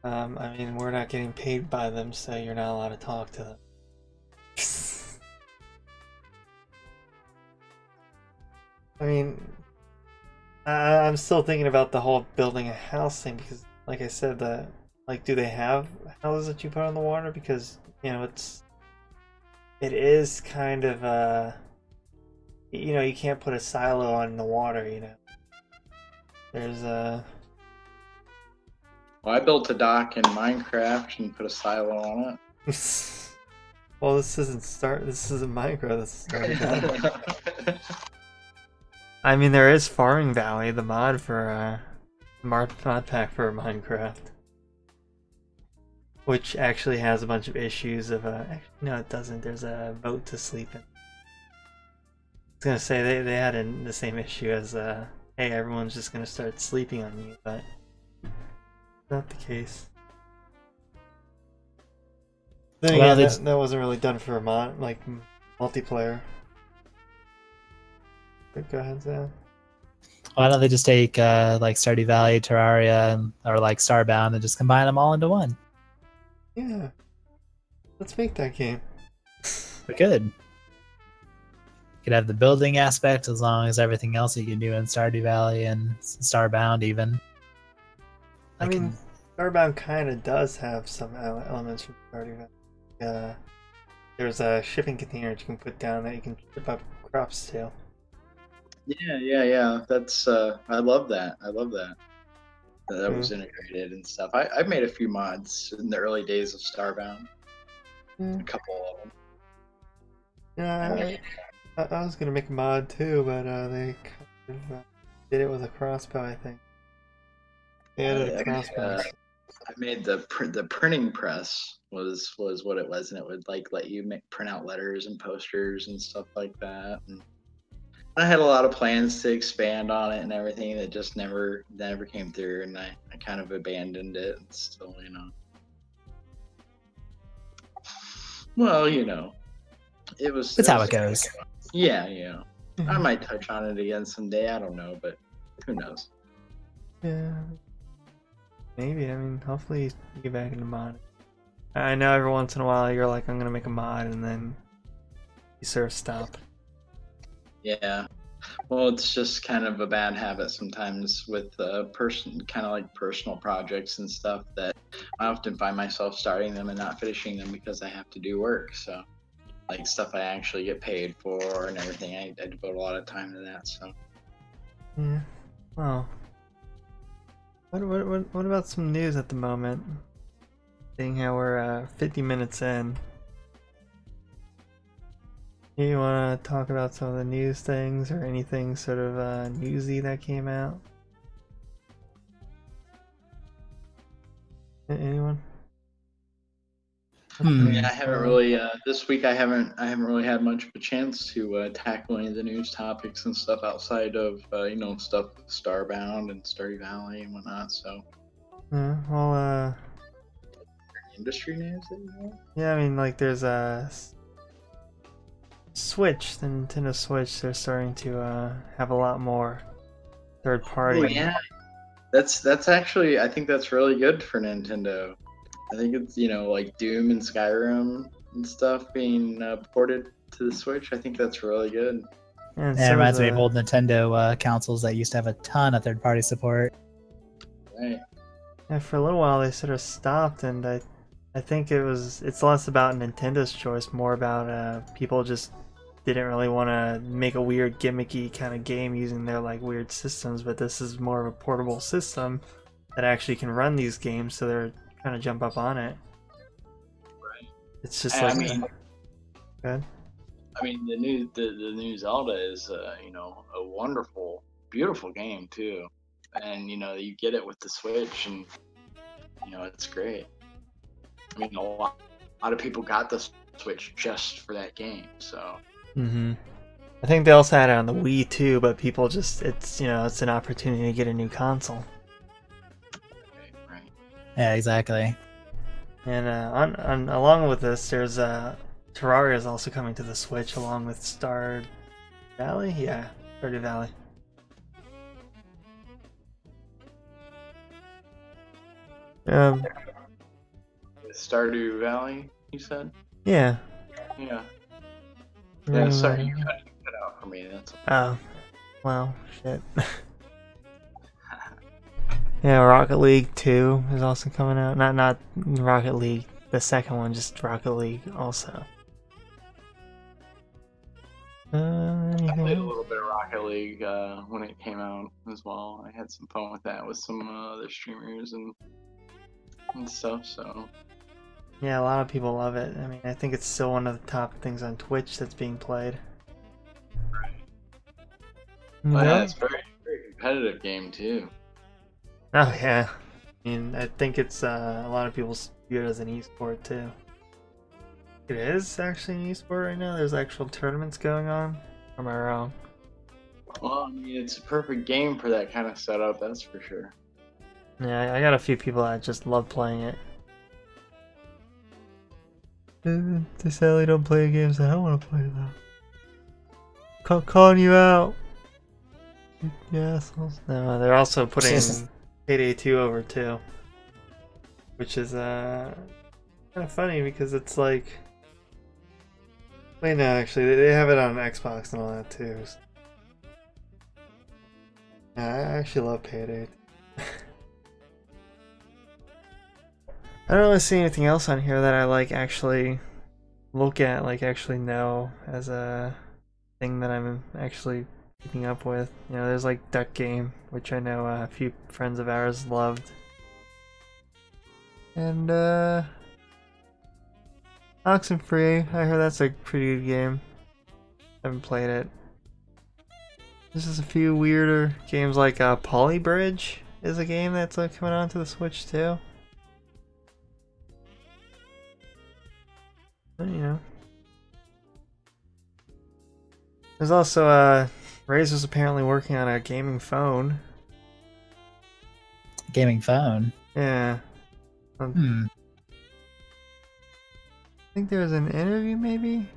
I mean, we're not getting paid by them, so you're not allowed to talk to them. I mean, I'm still thinking about the whole building a house thing because, like I said, do they have houses that you put on the water? Because it is kind of you can't put a silo on the water. There's a.
Well, I built a dock in Minecraft and put a silo on
it. Well, this isn't Minecraft. This is Stardew. I mean, there is Farming Valley, the mod for mod pack for Minecraft, which actually has a bunch of issues of actually, no, it doesn't. There's a boat to sleep in. I was gonna say they had the same issue as hey, everyone's just gonna start sleeping on you, but not the case. Then again, that wasn't really done for multiplayer. But go ahead, Sam.
Why don't they just take like Stardew Valley, Terraria, or like Starbound and just combine them all into one?
Yeah. Let's make that game.
We could. You could have the building aspect as long as everything else you can do in Stardew Valley and Starbound even.
I mean, Starbound kind of does have some elements from Stardew Valley. There's a shipping container that you can put down that you can ship up crops to.
Yeah. That's I love that. That was integrated and stuff. I've made a few mods in the early days of Starbound. A couple of them.
Yeah, I was gonna make a mod too, but they kind of did it with a crossbow, I think. They added a crossbow.
I made the printing press was what it was, and it would let you print out letters and posters and stuff like that. And I had a lot of plans to expand on it and everything that just never came through, and I kind of abandoned it. And still, well, it was.
That's how it goes.
Yeah. I might touch on it again someday. I don't know, but who knows?
Yeah, maybe. I mean, hopefully you get back into mod. I know every once in a while you're like, I'm gonna make a mod, and then you sort of stop.
Yeah, well, it's just kind of a bad habit sometimes with personal projects and stuff that I often find myself starting them and not finishing them because I have to do work. So like stuff I actually get paid for and everything. I devote a lot of time to that. So
Yeah. Well, what about some news at the moment? Seeing how we're 50 minutes in. You want to talk about some of the news things or anything sort of newsy that came out? Anyone?
I mean, I haven't really this week. I haven't really had much of a chance to tackle any of the news topics and stuff outside of stuff with Starbound and Stardew Valley and whatnot. So
Well,
industry news.
Yeah, I mean, like there's a Switch, the Nintendo Switch. They're starting to have a lot more third party.
Oh yeah, that's actually, I think that's really good for Nintendo. I think it's like Doom and Skyrim and stuff being ported to the Switch. I think that's really good.
And
it reminds me of old Nintendo consoles that used to have a ton of third-party support.
Right.
Yeah, for a little while they sort of stopped, and I think it's less about Nintendo's choice, more about people just didn't really want to make a weird gimmicky kind of game using their like weird systems, but this is more of a portable system that actually can run these games, so they're trying to jump up on it.
Right.
It's just
I
like
mean,
good.
I mean, the new Zelda is a wonderful, beautiful game too, and you get it with the Switch, and it's great. I mean, a lot of people got the Switch just for that game, so.
I think they also had it on the Wii too, but people just it's an opportunity to get a new console.
Right.
Yeah, exactly.
And along with this, there's Terraria is also coming to the Switch along with Stardew Valley. Yeah, Stardew Valley.
Stardew Valley, you said?
Yeah.
Yeah. Yeah, sorry, you cut out for me. That's.
Oh, well, shit. Yeah, Rocket League 2 is also coming out. Not Rocket League, the second one, just Rocket League also.
I played a little bit of Rocket League when it came out as well. I had some fun with that with some other streamers and stuff. So.
Yeah, a lot of people love it. I mean, I think it's still one of the top things on Twitch that's being played.
Right. Yeah, it's very, very competitive game too.
Oh yeah, I mean, I think it's a lot of people view it as an esport too. It is actually an esport right now. There's actual tournaments going on. Or am I wrong?
Well, I mean, it's a perfect game for that kind of setup. That's for sure.
Yeah, I got a few people that just love playing it. They sadly don't play games that I want to play though. Calling you out. You assholes. No, they're also putting Payday 2 over too. Which is kind of funny because it's like... Wait, no, actually, they have it on Xbox and all that too. Yeah, I actually love Payday. I don't really see anything else on here that I like actually look at, like actually know as a thing that I'm actually keeping up with. There's like Duck Game, which I know a few friends of ours loved. And Oxenfree, I heard that's a pretty good game. Haven't played it. There's just a few weirder games like Polybridge is a game that's coming onto the Switch too. There's also Razer's apparently working on a gaming phone.
Gaming phone?
Yeah. I think there was an interview maybe?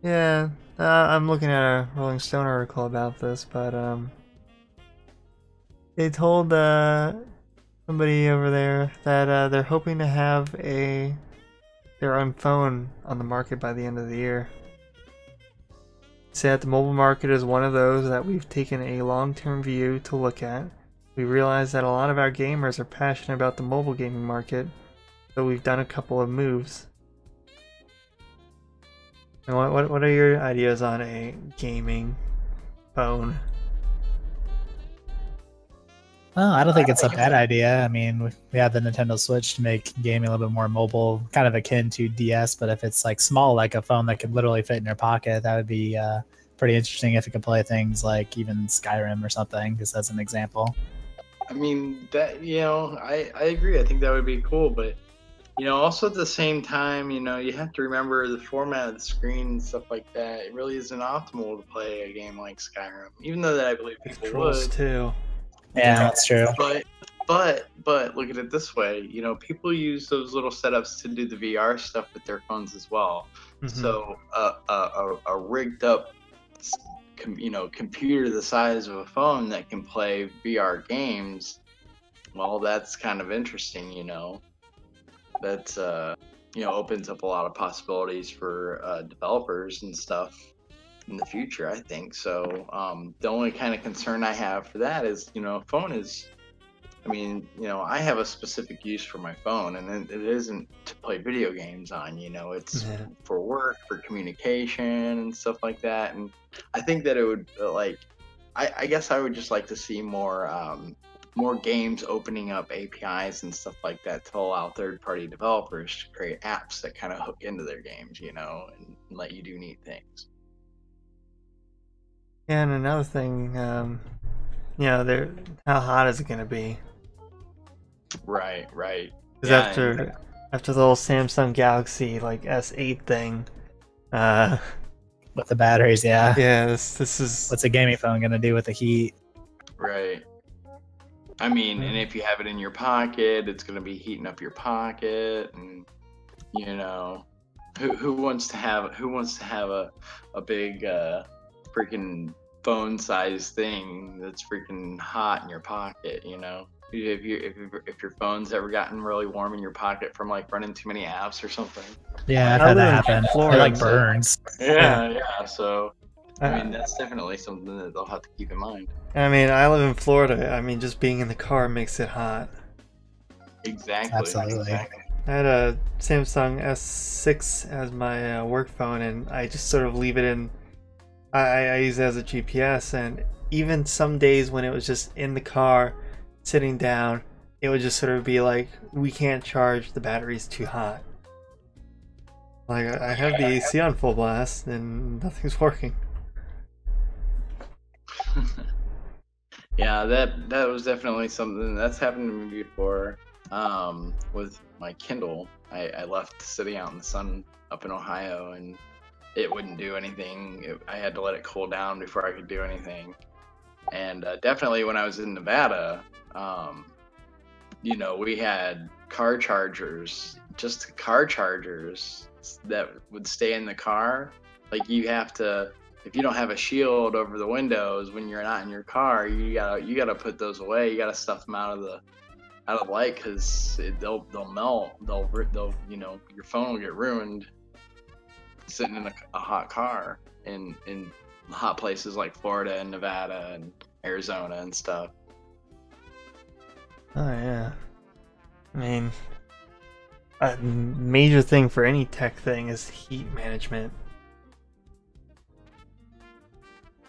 Yeah, I'm looking at a Rolling Stone article about this, but they told somebody over there that they're hoping to have their own phone on the market by the end of the year. Say that the mobile market is one of those that we've taken a long-term view to look at. We realize that a lot of our gamers are passionate about the mobile gaming market, so we've done a couple of moves. And what are your ideas on a gaming phone?
Well, I don't think it's a bad idea. I mean, we have the Nintendo Switch to make gaming a little bit more mobile, kind of akin to DS. But if it's like small, like a phone that could literally fit in your pocket, that would be pretty interesting if it could play things like even Skyrim or something, just as an example.
I mean, that, I agree. I think that would be cool, but also at the same time, you have to remember the format of the screen and stuff like that. It really isn't optimal to play a game like Skyrim, even though that I believe people
Controls
would.
too.
Yeah, that's true.
But look at it this way. People use those little setups to do the VR stuff with their phones as well.
Mm-hmm.
So a rigged up, computer the size of a phone that can play VR games, well, that's kind of interesting. That's opens up a lot of possibilities for developers and stuff in the future, I think. So the only kind of concern I have for that is, phone is, I have a specific use for my phone, and it isn't to play video games on. It's for work, for communication and stuff like that. And I think that it would I guess I would just like to see more games opening up APIs and stuff like that to allow third-party developers to create apps that kind of hook into their games, and let you do neat things.
Yeah, and another thing, how hot is it going to be?
Right.
Because after the whole Samsung Galaxy S8 thing,
with the batteries, yeah.
Yeah, this is.
What's a gaming phone gonna do with the heat?
Right. And if you have it in your pocket, it's gonna be heating up your pocket, and who wants to have a big freaking phone size thing that's freaking hot in your pocket? If your phone's ever gotten really warm in your pocket from running too many apps or something.
Yeah, I've had that happen. It burns.
Yeah. So that's definitely something that they'll have to keep in mind.
I live in Florida. Just being in the car makes it hot.
Exactly.
Absolutely.
Exactly.
I had a Samsung S6 as my work phone, and I just sort of leave it in. I use it as a GPS, and even some days when it was just in the car, sitting down, it would just sort of be like, we can't charge, the battery's too hot. I have the AC on full blast and nothing's working.
Yeah, that was definitely something that's happened to me before. With my Kindle, I left sitting out in the sun up in Ohio, and it wouldn't do anything. I had to let it cool down before I could do anything. And definitely when I was in Nevada, we had car chargers, just car chargers that would stay in the car. You have to, if you don't have a shield over the windows when you're not in your car, you gotta put those away. You gotta stuff them out of the light, because they'll melt. They'll your phone will get ruined sitting in a hot car in hot places like Florida and Nevada and Arizona and stuff.
Oh yeah. A major thing for any tech thing is heat management.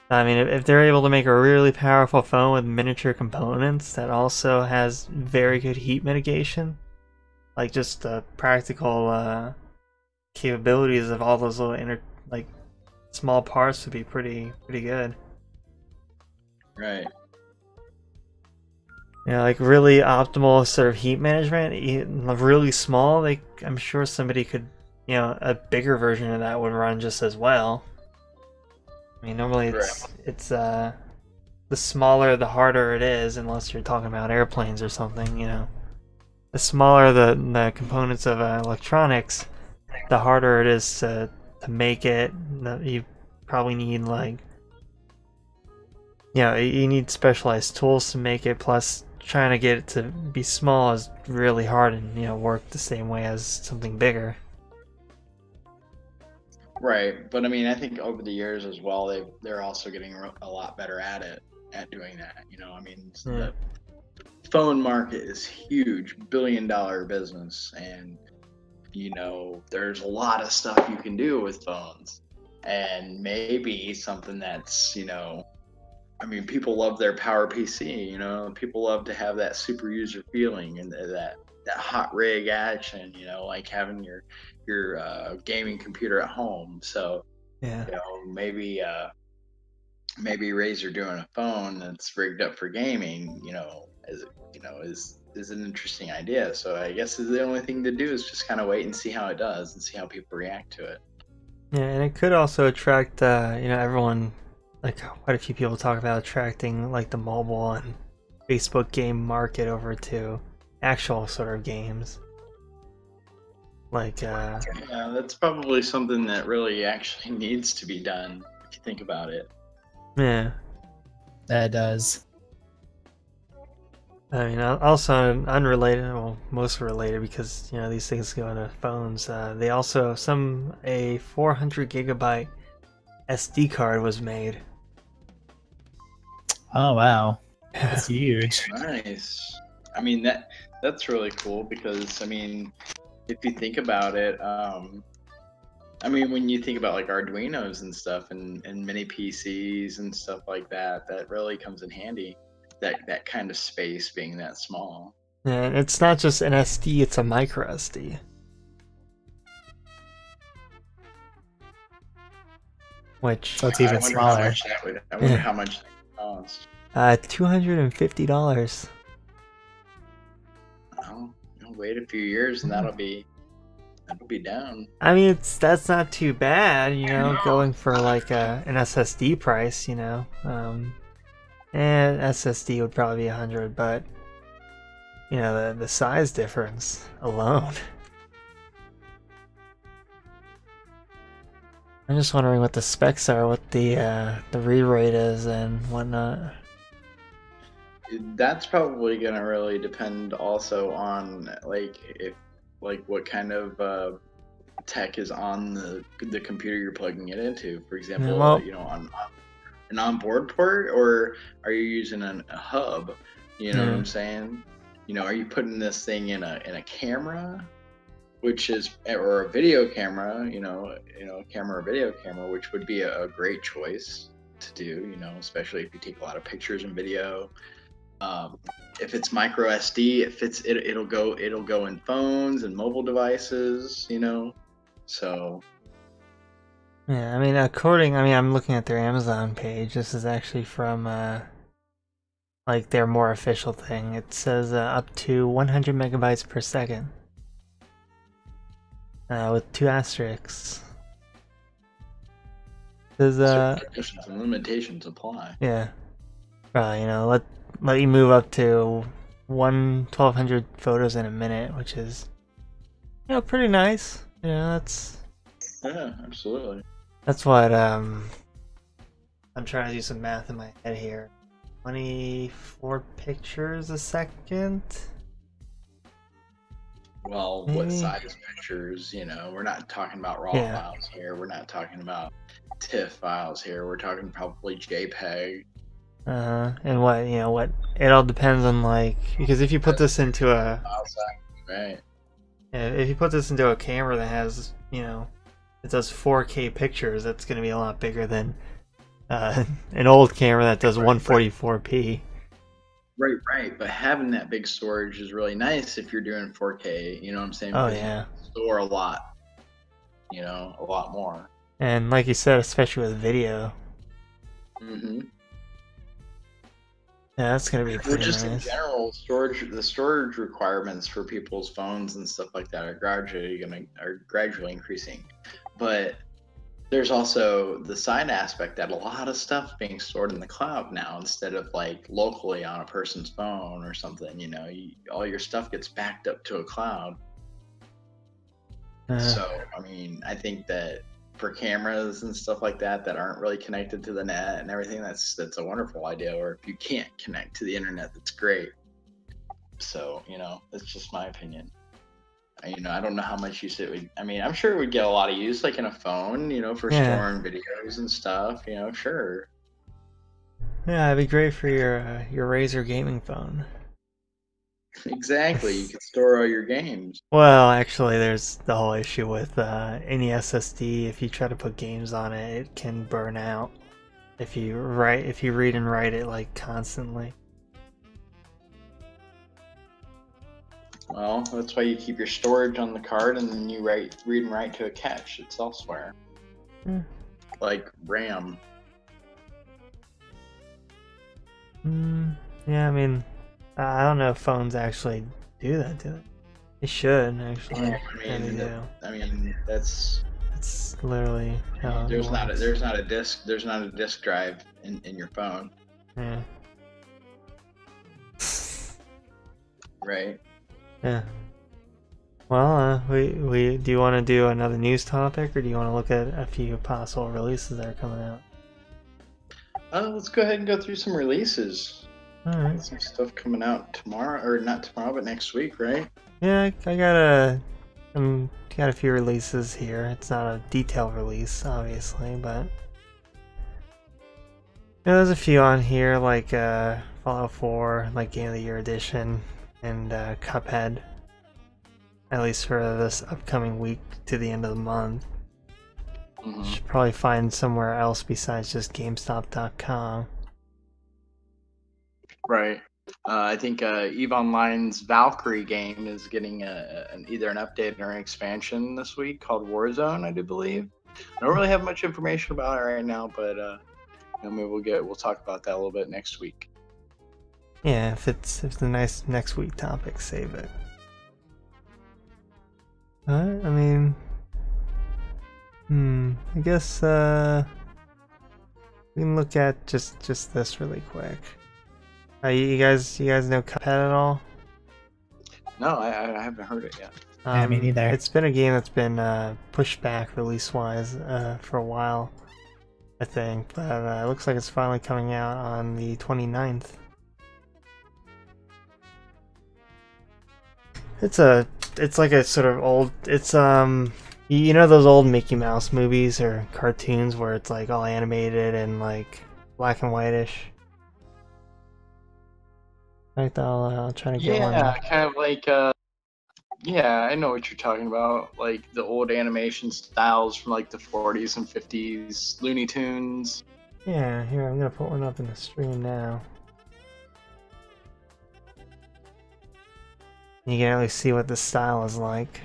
If they're able to make a really powerful phone with miniature components that also has very good heat mitigation, just the practical capabilities of all those little small parts would be pretty good.
Right.
Really optimal sort of heat management, really small. I'm sure somebody could, a bigger version of that would run just as well. Normally it's the smaller the harder it is, unless you're talking about airplanes or something. The smaller the components of electronics, the harder it is to make it. You probably need you need specialized tools to make it. Plus, trying to get it to be small is really hard and work the same way as something bigger.
Right, but I think over the years as well, they're also getting a lot better at doing that. The phone market is huge, billion-dollar business, and there's a lot of stuff you can do with phones. and maybe something that's, you know, I mean, people love their power PC, you know, people love to have that super user feeling and that hot rig action, you know, like having your gaming computer at home. So,
Yeah.
you know, maybe Razer doing a phone that's rigged up for gaming, you know, is an interesting idea. So I guess the only thing to do is just kind of wait and see how it does and see how people react to it.
Yeah, and it could also attract, you know, everyone, like quite a few people talk about attracting like the mobile and Facebook game market over to actual sort of games. Like,
Yeah, that's probably something that really actually needs to be done if you think about it.
yeah.
That does.
I mean, also unrelated, well, mostly related because, you know, these things go into phones. They also, a 400 gigabyte SD card was made.
Oh wow, that's huge.
Nice. I mean, that's really cool because, I mean, if you think about it, I mean, when you think about like Arduinos and stuff and mini PCs and stuff like that, that really comes in handy. That kind of space being that small.
And it's not just an SD, it's a micro SD. Which,
So it's even
I wonder
smaller.
How much that would, I wonder how much that cost.
$250.
Well, you'll wait a few years and that'll be down.
I mean, that's not too bad, you know, going for like an SSD price, you know. And SSD would probably be 100, but you know, the size difference alone. I'm just wondering what the specs are, what the read rate is, and whatnot.
That's probably gonna really depend also on like what kind of tech is on the computer you're plugging it into. For example,
Well,
you know, on an onboard port, or are you using a hub? You know what I'm saying? You know, are you putting this thing in a camera, which is, or a video camera? You know, camera or video camera, which would be a great choice to do. You know, especially if you take a lot of pictures and video. If it's micro SD, it'll go in phones and mobile devices. You know, so.
yeah, I mean, I'm looking at their Amazon page. This is actually from like their more official thing. It says up to 100 megabytes per second. With 2 asterisks. There's
conditions and limitations apply.
Yeah. You know, let you move up to 1,200 photos in a minute, which is, you know, pretty nice. You know,
Yeah, absolutely.
That's what I'm trying to do some math in my head here. 24 pictures a second.
Well, what size pictures? You know, we're not talking about RAW files here. We're not talking about TIFF files here. We're talking probably JPEG.
And what it all depends on, like, because if you put this into a
right.
if you put this into a camera that has, you know, it does 4K pictures, that's going to be a lot bigger than an old camera that does 144p.
Right. But having that big storage is really nice if you're doing 4K. You know what I'm saying?
Oh
because
yeah.
You can store a lot. You know, a lot more.
And like you said, especially with video.
Mm-hmm.
Yeah, that's gonna be pretty
just
nice.
In general, the storage requirements for people's phones and stuff like that are gradually increasing. But there's also the side aspect that a lot of stuff being stored in the cloud now instead of like locally on a person's phone or something. You know, all your stuff gets backed up to a cloud. So I mean, I think that for cameras and stuff like that aren't really connected to the net and everything, that's a wonderful idea. Or if you can't connect to the internet, that's great. So, you know, that's just my opinion. You know, I don't know how much use it would. I mean, I'm sure it would get a lot of use, like in a phone, you know, for storing videos and stuff. You know, sure.
Yeah, it'd be great for your Razer gaming phone.
Exactly. You could store all your games.
Well, actually, there's the whole issue with any SSD. If you try to put games on it, it can burn out if you read and write it like constantly.
Well, that's why you keep your storage on the card, and then you read and write to a cache that's elsewhere, like RAM.
Yeah, I mean, I don't know if phones actually do that, do they? They should actually.
Yeah, I mean, that's
It's literally how
there's
it
not
works.
there's not a disk drive in your phone,
Yeah.
right?
Yeah. Well, we do you want to do another news topic, or do you want to look at a few possible releases that are coming out?
Let's go ahead and go through some releases.
All right.
Some stuff coming out tomorrow, or not tomorrow, but next week, right?
Yeah, I got a few releases here. It's not a detailed release, obviously, but yeah, there's a few on here, like Fallout 4, like Game of the Year edition, and Cuphead. At least for this upcoming week to the end of the month. Should probably find somewhere else besides just GameStop.com.
Right. I think EVE Online's Valkyrie game is getting either an update or an expansion this week called Warzone, I do believe. I don't really have much information about it right now, but maybe we'll talk about that a little bit next week.
Yeah, if it's a nice next week topic, save it. I mean, I guess we can look at just this really quick. You guys know Cuphead at all?
No, I haven't heard it yet.
Yeah, me neither.
It's been a game that's been pushed back release-wise for a while, I think, but it looks like it's finally coming out on the 29th. It's like a sort of old, it's you know those old Mickey Mouse movies or cartoons where it's like all animated and like black and whitish. Like I'll try to get one.
Yeah, kind of like yeah, I know what you're talking about. Like the old animation styles from like the 40s and 50s, Looney Tunes.
Yeah, here I'm gonna put one up in the stream now. You can at least see what the style is like.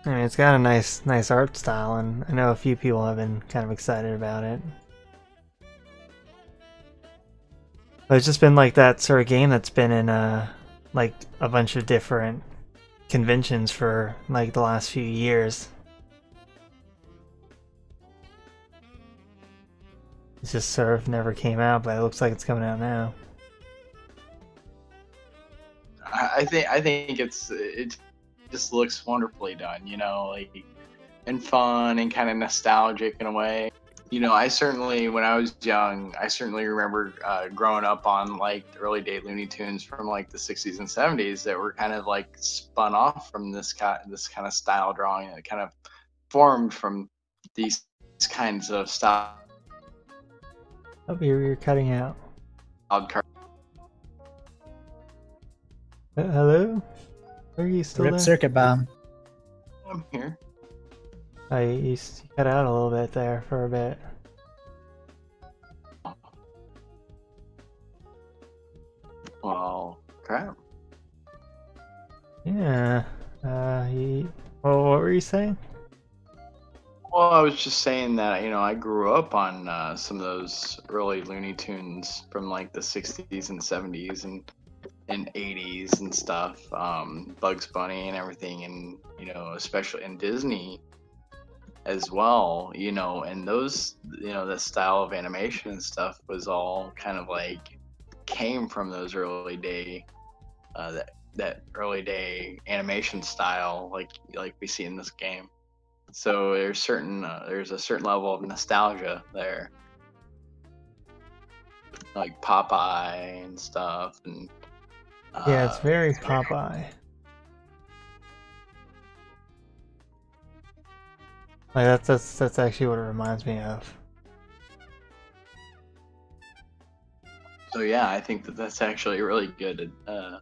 I mean, it's got a nice art style, and I know a few people have been kind of excited about it. But it's just been like that sort of game that's been in like a bunch of different conventions for like the last few years. It just sort of never came out, but it looks like it's coming out now.
I think it just looks wonderfully done, you know, like and fun and kind of nostalgic in a way. You know, I certainly, when I was young, I certainly remember growing up on like the early day Looney Tunes from like the 60s and 70s that were kind of like spun off from this kind of style drawing that kind of formed from these kinds of style.
Oh, you're cutting out. Hello? Are you still
Rip
there?
Circuit Bomb.
I'm here.
You cut out a little bit there for a bit.
Well, crap.
Yeah. Well, what were you saying?
Well, I was just saying that, you know, I grew up on some of those early Looney Tunes from like the 60s and 70s and 80s and stuff, Bugs Bunny and everything, and, you know, especially in Disney as well, you know, and those, you know, the style of animation and stuff was all kind of like came from those early day, that early day animation style, like we see in this game. So there's a certain level of nostalgia there, like Popeye and stuff, and
Yeah, it's very Popeye. Like that's actually what it reminds me of.
So yeah, I think that's actually a really good, a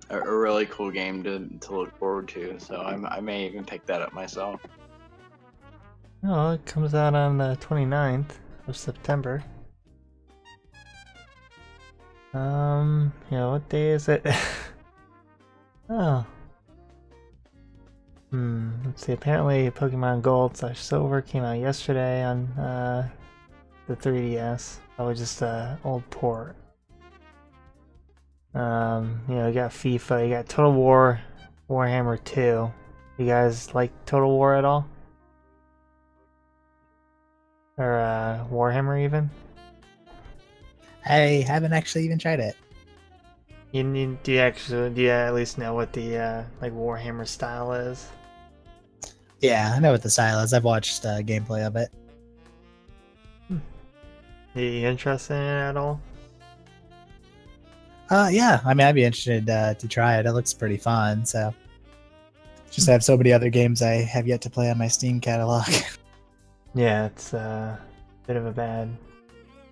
really cool game to look forward to. So I may even pick that up myself.
Oh, it comes out on the 29th of September. Yeah, what day is it? Oh. Let's see, apparently Pokemon Gold / Silver came out yesterday on the 3DS. Probably just an old port. You got FIFA, you got Total War, Warhammer 2. You guys like Total War at all? Or Warhammer even?
I haven't actually even tried it.
Do you at least know what the like Warhammer style is?
Yeah, I know what the style is. I've watched gameplay of it.
Are you interested in it at all?
Yeah. I mean, I'd be interested to try it. It looks pretty fun. So, just have so many other games I have yet to play on my Steam catalog.
Yeah, it's a bit of a bad.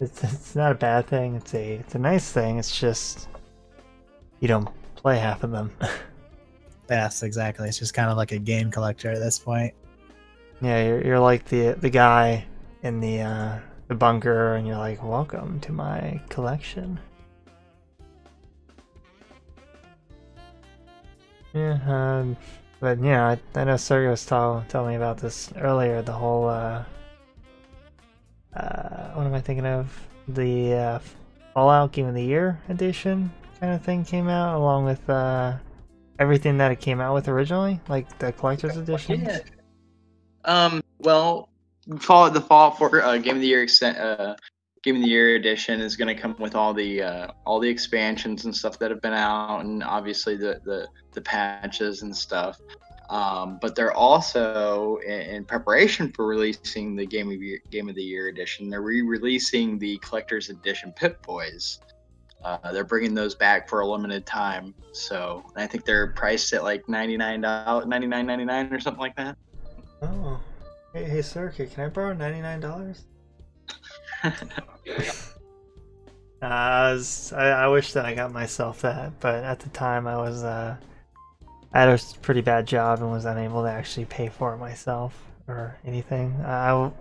It's not a bad thing. It's a nice thing. It's just you don't play half of them.
Yes, exactly. It's just kind of like a game collector at this point.
Yeah, you're like the guy in the bunker, and you're like, "Welcome to my collection." Yeah, but yeah, I know Sergey was telling me about this earlier. The whole what am I thinking of? The Fallout Game of the Year edition kind of thing came out, along with everything that it came out with originally, like the collector's edition.
Yeah. Well, the Fallout 4 Game of the Year Game of the Year edition is going to come with all the expansions and stuff that have been out, and obviously the patches and stuff. But they're also in preparation for releasing the Game of the Year edition. They're re-releasing the collector's edition Pip-Boys. They're bringing those back for a limited time. So I think they're priced at like $99.99 or something like that.
Oh, hey, Sergey, can I borrow $99? I wish that I got myself that, but at the time I was I had a pretty bad job and was unable to actually pay for it myself or anything. I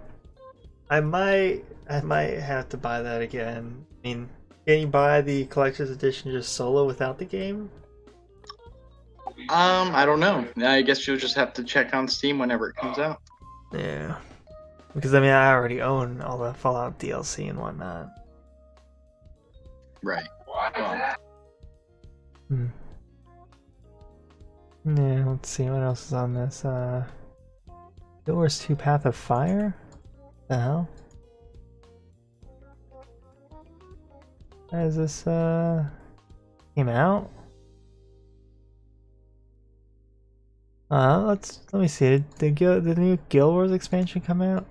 might have to buy that again. I mean, can you buy the collector's edition just solo without the game?
I don't know. I guess you'll just have to check on Steam whenever it comes out.
Yeah. Because I mean, I already own all the Fallout DLC and whatnot.
Right.
Well. Yeah, let's see what else is on this. Guild Wars 2 Path of Fire? The hell? As this came out? Let me see. Did the new Guild Wars expansion come out?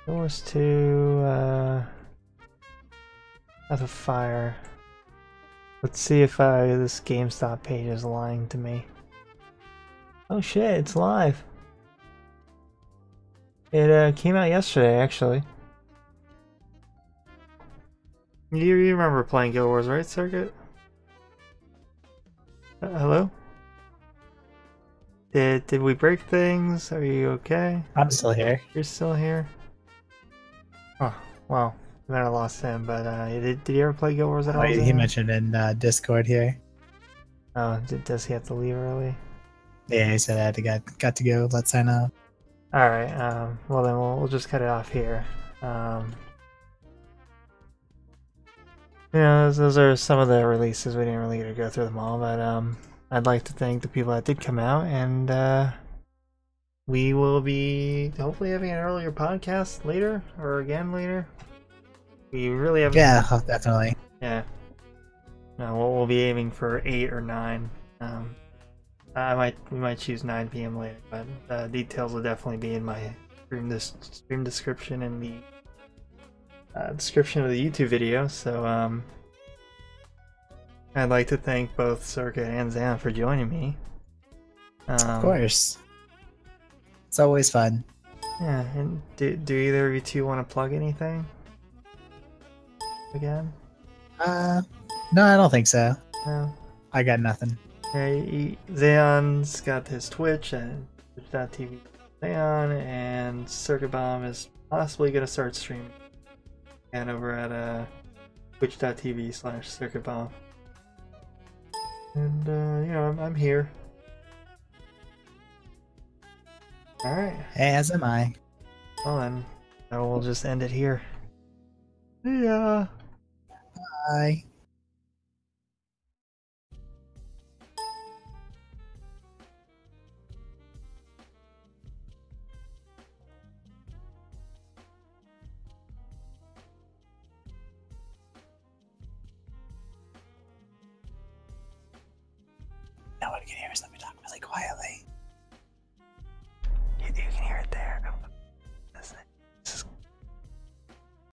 Guild Wars 2 Path of Fire. Let's see if this GameStop page is lying to me. Oh shit, it's live. It came out yesterday, actually. You remember playing Guild Wars, right, Circuit? Hello? Did we break things? Are you okay?
I'm still here.
You're still here? Oh, well, I might have lost him, but did you ever play Guild Wars at all?
He mentioned in Discord here.
Oh, does he have to leave early?
Yeah, he said I had to got to go. Let's sign off.
Alright, well then we'll just cut it off here. Those are some of the releases. We didn't really get to go through them all, but I'd like to thank the people that did come out, and we will be hopefully having an earlier podcast later, or again later. We really have.
Yeah, definitely.
Yeah. No, we'll be aiming for 8 or 9. We might choose 9 p.m. later, but the details will definitely be in my stream description and the description of the YouTube video. So I'd like to thank both Circa and Zan for joining me.
Of course, it's always fun.
Yeah, and do either of you two want to plug anything? Again?
No, I don't think so.
No.
I got nothing.
Okay, Xeon's got his Twitch at twitch.tv Xeon, and Circuit Bomb is possibly going to start streaming. And over at twitch.tv/Circuit Bomb. And, you know, I'm here. Alright.
As am I.
Well then, we'll just end it here. Yeah.
Bye.